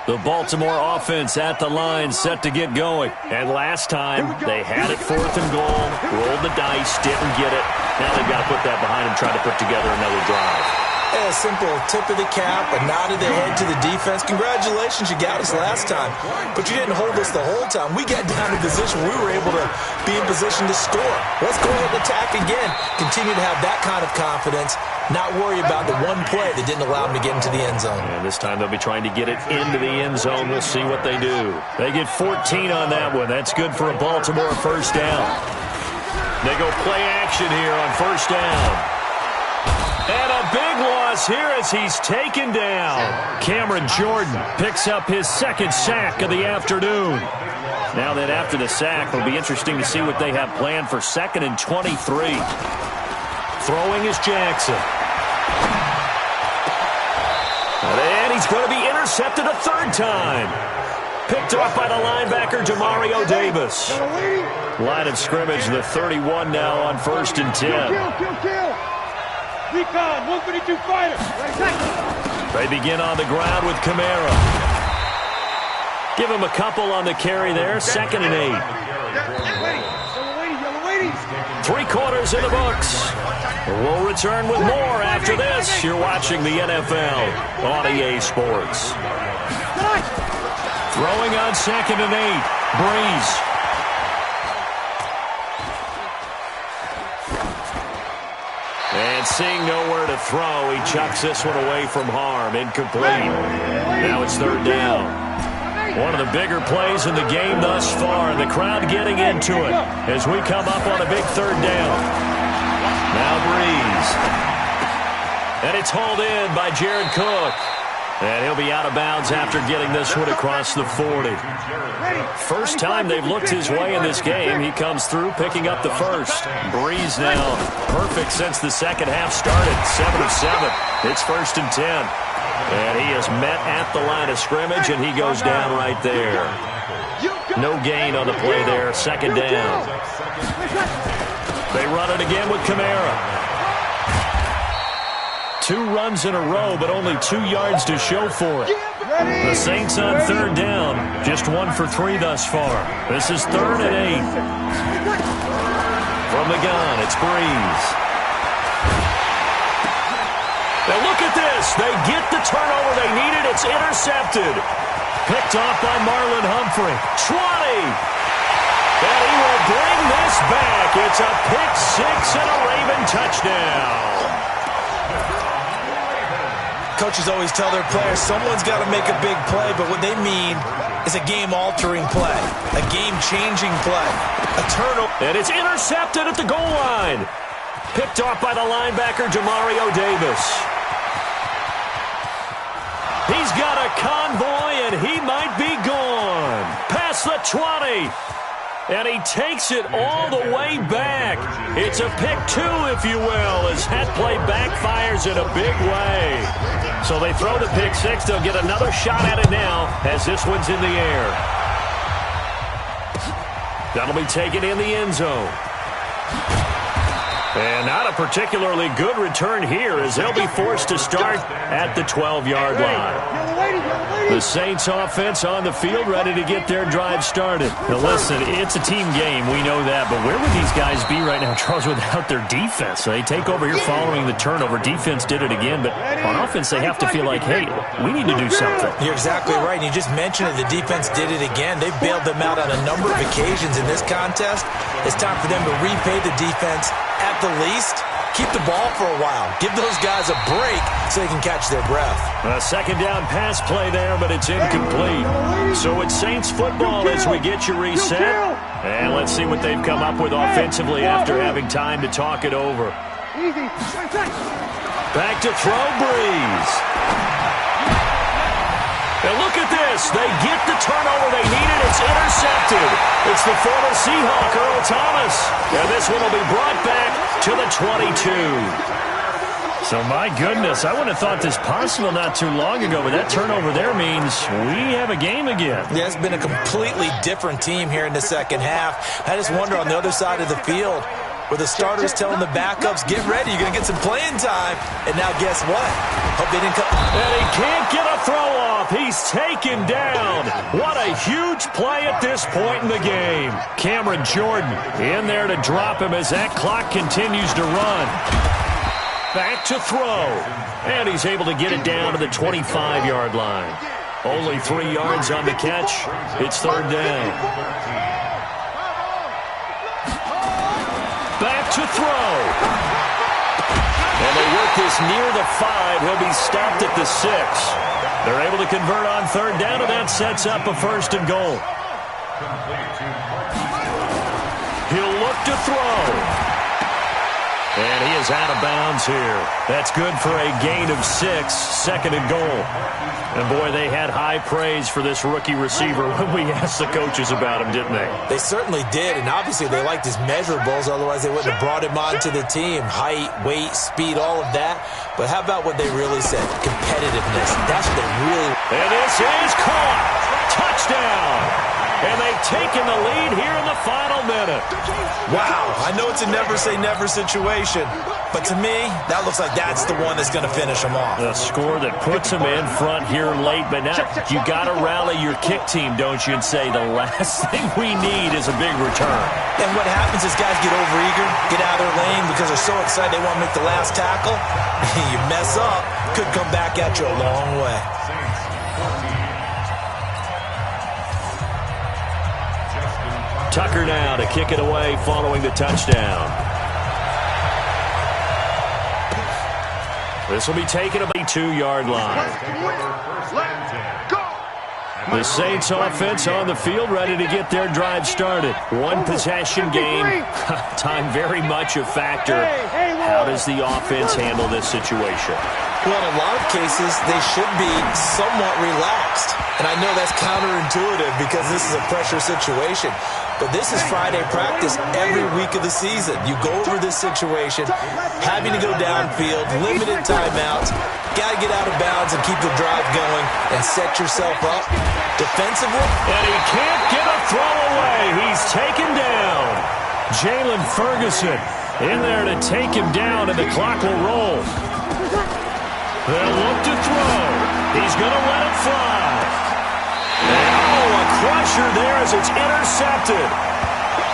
H: The Baltimore offense at the line, set to get going. And last time, they had it 4th and goal, rolled the dice, didn't get it. Now they've got to put that behind them, try to put together another drive.
K: A simple tip of the cap, a nod of the head to the defense. Congratulations, you got us last time, but you didn't hold us the whole time. We got down to a position we were able to be in position to score. Let's go ahead and attack again. Continue to have that kind of confidence, not worry about the one play that didn't allow them to get into the end zone.
H: And this time they'll be trying to get it into the end zone. We'll see what they do. They get 14 on that one. That's good for a Baltimore first down. They go play action here on first down. And a big loss here as he's taken down. Cameron Jordan picks up his 2nd sack of the afternoon. Now that after the sack, it'll be interesting to see what they have planned for 2nd and 23. Throwing is Jackson. And he's going to be intercepted a 3rd time. Picked off by the linebacker, Demario Davis. Line of scrimmage, the 31 now on 1st and 10.
J: Recon, 132 fighter.
H: They begin on the ground with Kamara. Give him a couple on the carry there. 2nd and 8. 3 quarters in the books. We'll return with more after this. You're watching the NFL on EA Sports. Throwing on 2nd and 8. Breeze. And seeing nowhere to throw, he chucks this one away from harm. Incomplete. Now it's 3rd down. One of the bigger plays in the game thus far, and the crowd getting into it as we come up on a big 3rd down. Now Breeze. And it's hauled in by Jared Cook. And he'll be out of bounds after getting this one across the 40. First time they've looked his way in this game. He comes through picking up the first. Breeze now perfect since the second half started. 7 of 7. It's 1st and 10. And he is met at the line of scrimmage, and he goes down right there. No gain on the play there. 2nd down. They run it again with Kamara. 2 runs in a row, but only 2 yards to show for it. The Saints on 3rd down, just 1 for 3 thus far. This is 3rd and 8. From the gun, it's Breeze. Now look at this. They get the turnover they needed. It's intercepted. Picked off by Marlon Humphrey. 20. And he will bring this back. It's a pick 6 and a Raven touchdown.
K: Coaches always tell their players someone's got to make a big play, but what they mean is a game-altering play, a game-changing play, a turnover.
H: And it's intercepted at the goal line. Picked off by the linebacker, Demario Davis. He's got a convoy, and he might be gone. Past the 20. And he takes it all the way back. It's a pick 2, if you will, as that play backfires in a big way. So they throw the pick 6. They'll get another shot at it now as this one's in the air. That'll be taken in the end zone. And not a particularly good return here as they'll be forced to start at the 12-yard line. The Saints offense on the field ready to get their drive started. Now listen, it's a team game. We know that. But where would these guys be right now, Charles, without their defense? They take over here following the turnover. Defense did it again. But on offense, they have to feel like, hey, we need to do something.
K: You're exactly right. And you just mentioned it. The defense did it again. They bailed them out on a number of occasions in this contest. It's time for them to repay the defense at the least. Keep the ball for a while. Give those guys a break so they can catch their breath.
H: A second down pass play there, but it's incomplete. So it's Saints football as we get you reset. And let's see what they've come up with offensively after having time to talk it over. Back to throw, Breeze. And look at this. They get the turnover they needed. It's intercepted. It's the former Seahawk, Earl Thomas. And this one will be brought back to the 22. So, my goodness, I wouldn't have thought this possible not too long ago, but that turnover there means we have a game again.
K: Yeah, it's been a completely different team here in the second half. I just wonder on the other side of the field, where the starters telling the backups, get ready, you're going to get some playing time. And now guess what? Hope they didn't come.
H: And he can't get a throw off. He's taken down. What a huge play at this point in the game. Cameron Jordan in there to drop him as that clock continues to run. Back to throw. And he's able to get it down to the 25-yard line. Only 3 yards on the catch. It's third down. Back to throw. And they work this near the 5. He'll be stopped at the 6. They're able to convert on third down, and that sets up a 1st and goal. He'll look to throw. And he is out of bounds here. That's good for a gain of 6, 2nd and goal. And, boy, they had high praise for this rookie receiver when we asked the coaches about him, didn't they?
K: They certainly did, and obviously they liked his measurables, otherwise they wouldn't have brought him onto the team. Height, weight, speed, all of that. But how about what they really said? Competitiveness. That's what they really...
H: And this is caught. Touchdown. And they've taken the lead here in the final minute.
K: Wow, I know it's a never-say-never situation, but to me, that looks like that's the one that's going to finish them off.
H: A score that puts them in front here late, but now you got to rally your kick team, don't you, and say the last thing we need is a big return.
K: And what happens is guys get overeager, get out of their lane because they're so excited they want to make the last tackle. You mess up, could come back at you a long way.
H: Tucker now to kick it away following the touchdown. This will be taken at the 2-yard line. The Saints offense on the field ready to get their drive started. One possession game. Time very much a factor. How does the offense handle this situation?
K: Well, in a lot of cases, they should be somewhat relaxed. And I know that's counterintuitive because this is a pressure situation. But this is Friday practice every week of the season. You go over this situation, having to go downfield, limited timeouts, got to get out of bounds and keep the drive going and set yourself up defensively.
H: And he can't get a throw away. He's taken down. Jalen Ferguson in there to take him down, and the clock will roll. They'll look to throw. He's going to let it fly. Oh, a crusher there as it's intercepted.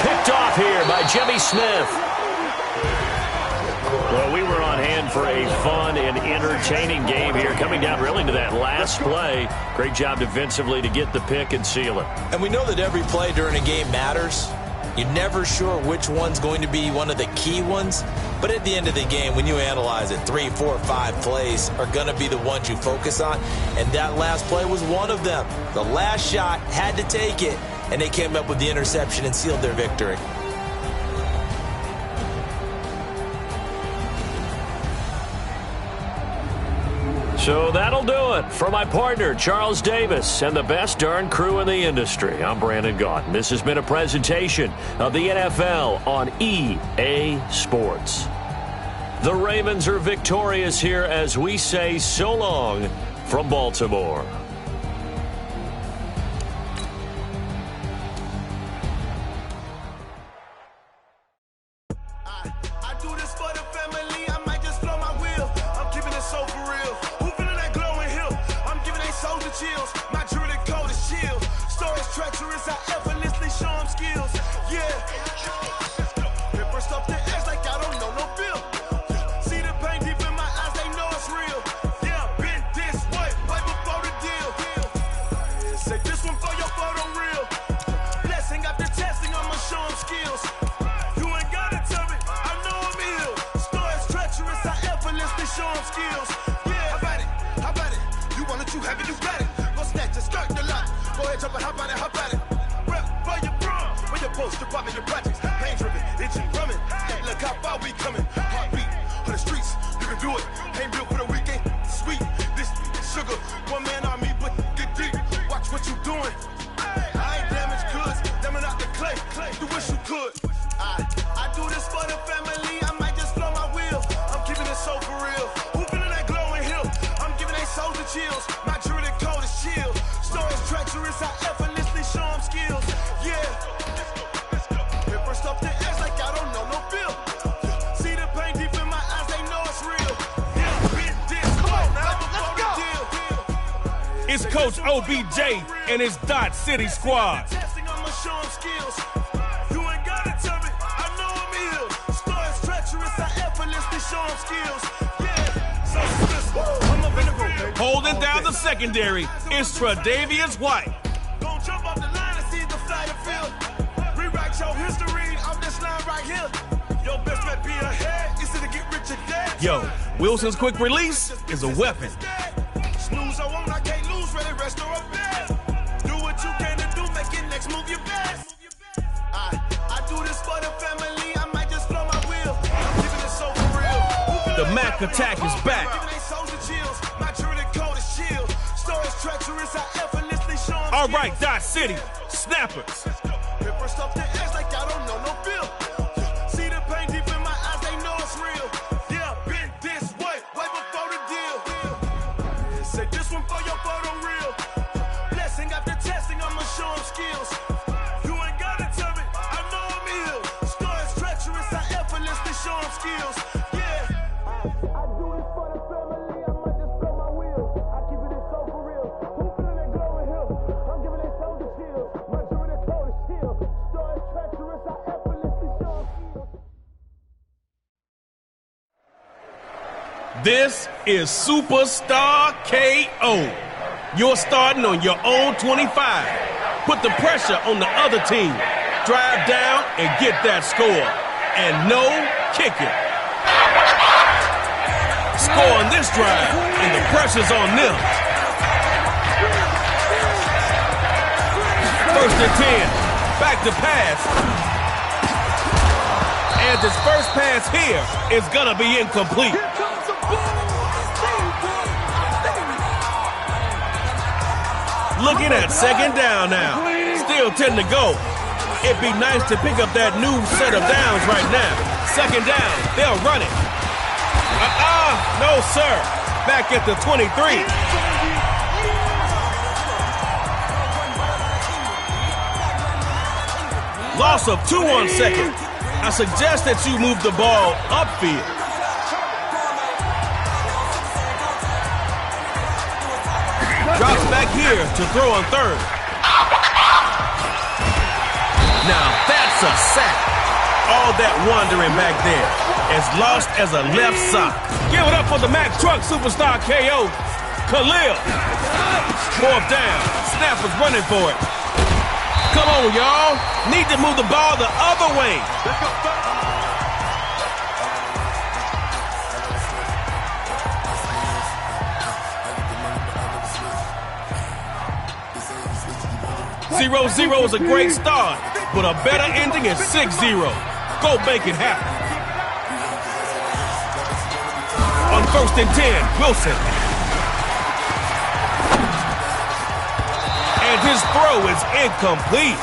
H: Picked off here by Jimmy Smith. Well, we were on hand for a fun and entertaining game here, coming down really to that last play. Great job defensively to get the pick and seal it.
K: And we know that every play during a game matters. You're never sure which one's going to be one of the key ones. But at the end of the game, when you analyze it, 3, 4, 5 plays are going to be the ones you focus on. And that last play was one of them. The last shot had to take it, and they came up with the interception and sealed their victory.
H: So that'll do it. For my partner, Charles Davis, and the best darn crew in the industry, I'm Brandon Gaudin. This has been a presentation of the NFL on EA Sports. The Ravens are victorious here as we say so long from Baltimore.
B: It's Coach OBJ and his Dot City squad. Holding down the secondary is Tre'Davious White.
F: Gonna jump off the line and see the flight of field. Rewrite your history off this line right here. Your best bet be ahead. Is it to get rich or dead?
B: Yo, Wilson's quick release is a weapon.
F: Snooze or won't, I can't lose, ready, rest or a bed. Do what you can to do, make it next move your best. I do this for the family, I might just blow my wheel. I'm keeping it so for real.
B: The Mac attack is back. All right, Dot City, snappers.
F: See the pain deep in my eyes, they know it's real. Yeah, been this way before the deal. Say this one for your photo real. Blessing after testing, I'ma show them skills. You ain't gotta tell me, I know I'm ill. Stories treacherous, I effortlessly show them skills. Yeah, I do this for the family, I might just blow my wheel. I keep it so for real. Who feeling that glowing hill? I'm giving it soldier chills. My jewelry coat is chill. Stories treacherous, I effortlessly show them skills.
B: This is Superstar KO. You're starting on your own 25. Put the pressure on the other team. Drive down and get that score. And no kicking. Score on this drive, and the pressure's on them. First and 10. Back to pass. And his first pass here is going to be incomplete. Looking at second down now. Still 10 to go. It'd be nice to pick up that new set of downs right now. Second down, they'll run it. No, sir. Back at the 23. Loss of 2 on second. I suggest that you move the ball upfield. Drops back here to throw on third. Now that's a sack. All that wandering back there, as lost as a left sock. Give it up for the Mack Truck Superstar KO, Khalil. Fourth down. Snapper's running for it. Come on, y'all. Need to move the ball the other way. 0-0 is a great start, but a better ending is 6-0. Go make it happen. On first and 10, Wilson. And his throw is incomplete.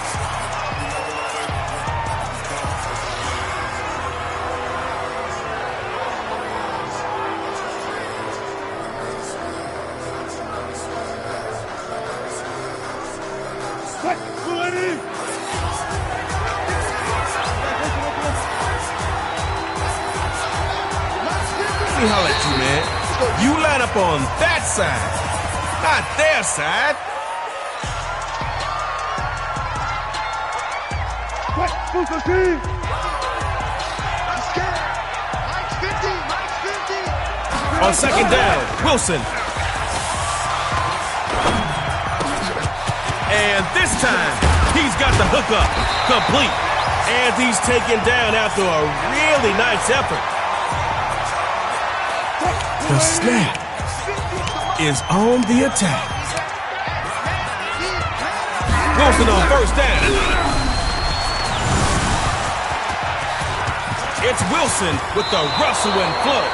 B: Let me holler at you, man. You line up on that side, not their side. On second down, Wilson. And this time, he's got the hookup complete. And he's taken down after a really nice effort. The snap is on the attack. Wilson on first down. It's Wilson with the rustle and flow.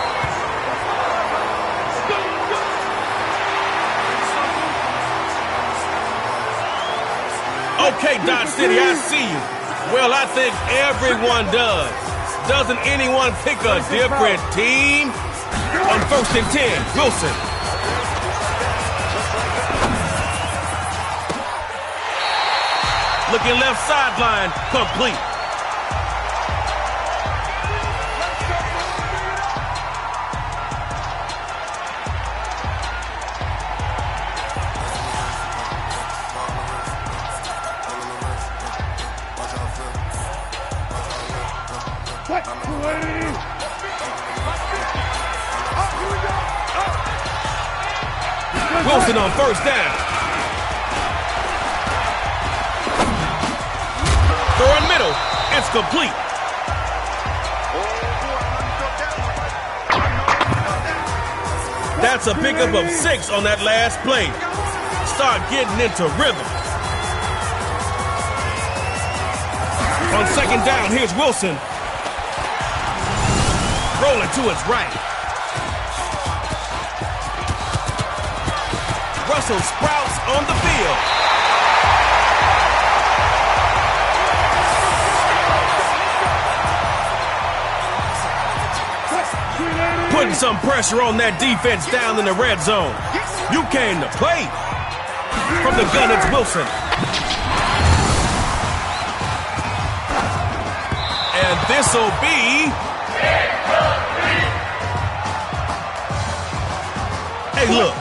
B: Okay, Dodge City, I see you. Well, I think everyone does. Doesn't anyone pick a different team? On first and 10, Wilson. Looking left sideline, complete. Wilson on first down. Throw in middle. It's complete. That's a pickup of 6 on that last play. Start getting into rhythm. On second down, here's Wilson. Rolling to his right. Russell sprouts on the field. Putting some pressure on that defense down in the red zone. You came to play. From the gun, it's Wilson. And this'll be... Hey, look.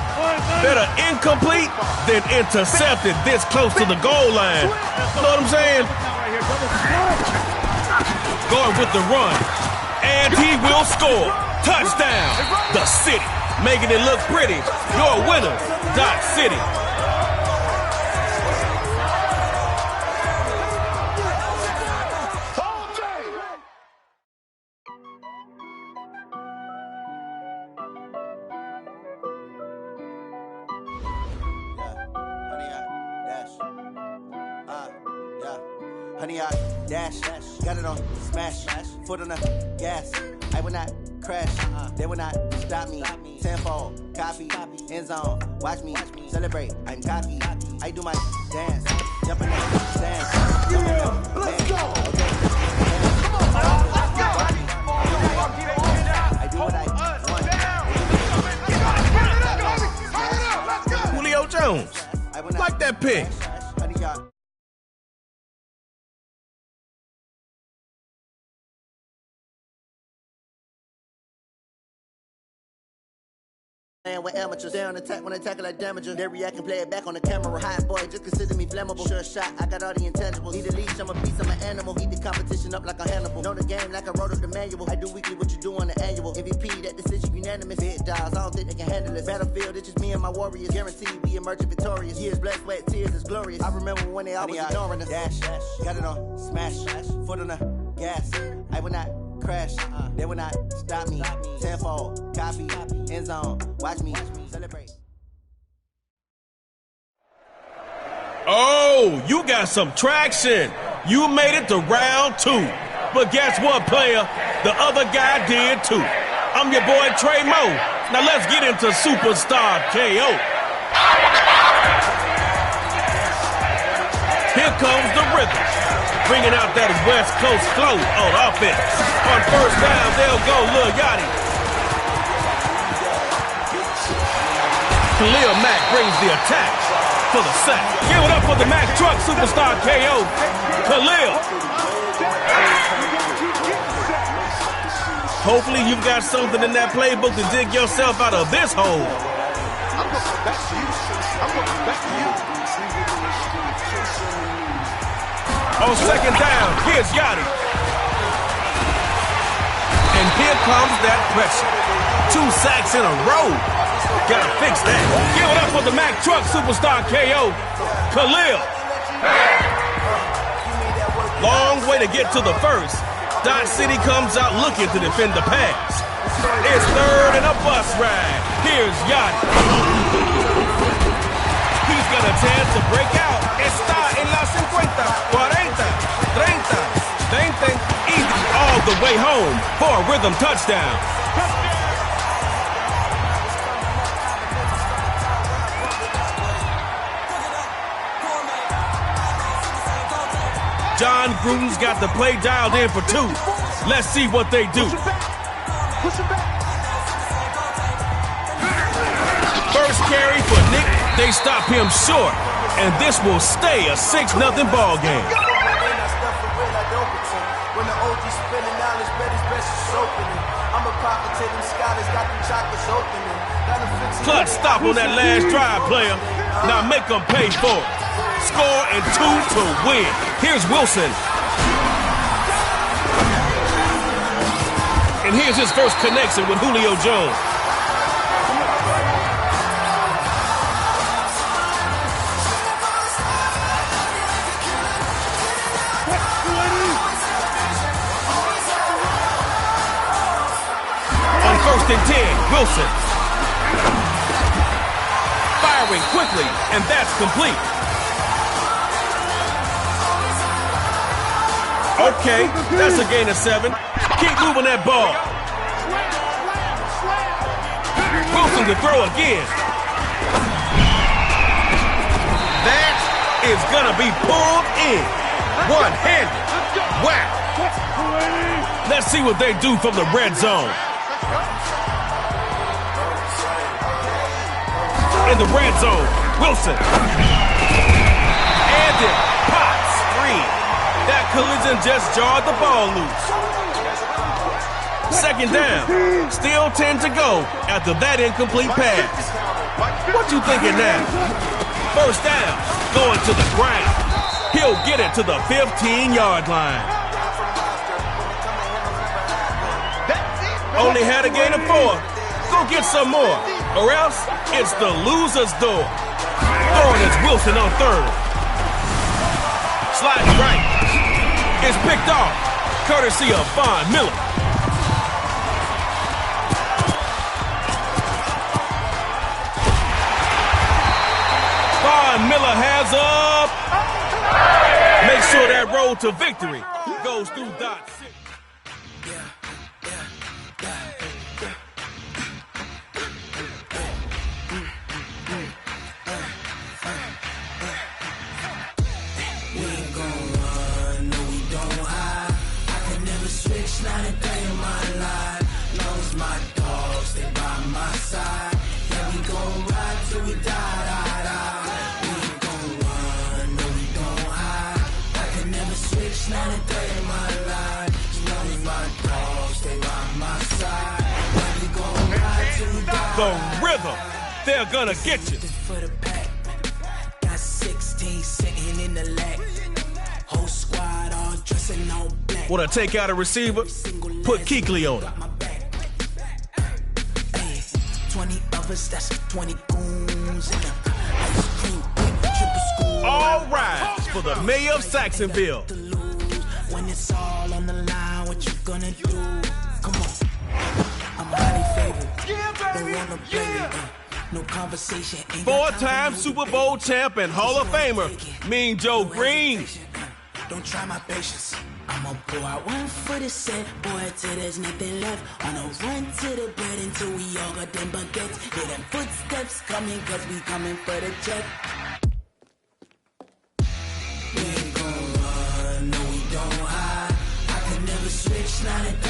B: Better incomplete than intercepted this close to the goal line. You know what I'm saying? Going with the run. And he will score. Touchdown. The City. Making it look pretty. Your winner, Dot City.
G: Honey, I dash, got it on smash, foot on the gas. I will not crash, they will not stop me. Tenfold, copy, end zone, watch me celebrate. I'm cocky, I do my dance, jump in the dance. Let's go. I do what I want.
B: Julio Jones, like that pick.
G: And with amateurs, they on attack when they tackle like damager. They react and play it back on the camera. Hot boy, just consider me flammable. Sure shot, I got all the intangibles. Need a leash, I'm a beast, I'm an animal. Eat the competition up like a Hannibal. Know the game like I wrote up the manual. I do weekly what you do on the annual. MVP, that decision unanimous. Big dogs, I don't think they can handle it. Battlefield, it's just me and my warriors. Guaranteed we emerge victorious. Years, blood, sweat, tears, is glorious. I remember when they always ignoring us. Dash, got it on smash, foot on the gas. I will not crash, they will not stop me. Tenfold, copy, end zone, watch me celebrate.
B: Oh, you got some traction. You made it to round 2. But guess what, player? The other guy did too. I'm your boy Trey Moe. Now let's get into Superstar KO. Here comes the rhythm. Bringing out that West Coast flow on offense. On first down, they'll go Lil Yachty. Khalil Mack brings the attack for the sack. Give it up for the Mack Truck Superstar KO. Khalil. Hopefully you've got something in that playbook to dig yourself out of this hole. On second down, here's Yachty. And here comes that pressure. 2 sacks in a row. Gotta fix that. Give it up for the Mack Truck Superstar KO. Khalil. Long way to get to the first. Dodge City comes out looking to defend the pass. It's third and a bus ride. Here's Yachty. He's got a chance to break out. Está en la 50, 40, 30, 20, easy all the way home for a rhythm touchdown. John Gruden's got the play dialed in for 2. Let's see what they do. First carry for Nick. They stop him short. And this will stay a 6-0 ball game. Clutch stop on that last drive, player. Now make them pay for it. Score and 2 to win. Here's Wilson. And here's his first connection with Julio Jones. On first and 10, Wilson. Firing quickly, and that's complete. Okay, that's a gain of 7. Keep moving that ball. Wilson to throw again. That is gonna be pulled in. One-handed. Whack. Let's see what they do from the red zone. In the red zone, Wilson. And it pops free. That collision just jarred the ball loose. Second down. Still 10 to go after that incomplete pass. What you thinking now? First down. Going to the ground. He'll get it to the 15-yard line. Only had a gain of 4. Go get some more. Or else it's the loser's door. Throwing is Wilson on third. Sliding right. It's picked off, courtesy of Von Miller. Von Miller has up. Make sure that road to victory goes through Dot City.
P: Not a day in my life. Knows my dogs, they by my side. Yeah, we gon' ride till we die. We ain't gon' run, no, we don't hide. I can never switch, not a day in my life. Knows my dogs, they by my side. Yeah, we gon' ride till we die.
B: The rhythm, they're gonna get you.
P: For the pack, got 16 sitting in the lag. Whole squad all dressing all black.
B: Want to take out a receiver? Put Kuechly on it.
P: 20 of us, that's 20 goons in the ice cream triple school.
B: All rise for the mayor of Saxonville.
P: When it's all on the line, what you gonna do? Come on, I'm highly favored. Don't wanna play me. No conversation.
B: 4-time Super Bowl champ and Hall of Famer, Mean Joe Green.
P: Don't try my patience. I'ma pour out one for the set, boy, till there's nothing left. On a run to the bread until we all got them baguettes. Hear them footsteps coming, cause we coming for the check. We switch, not a thing.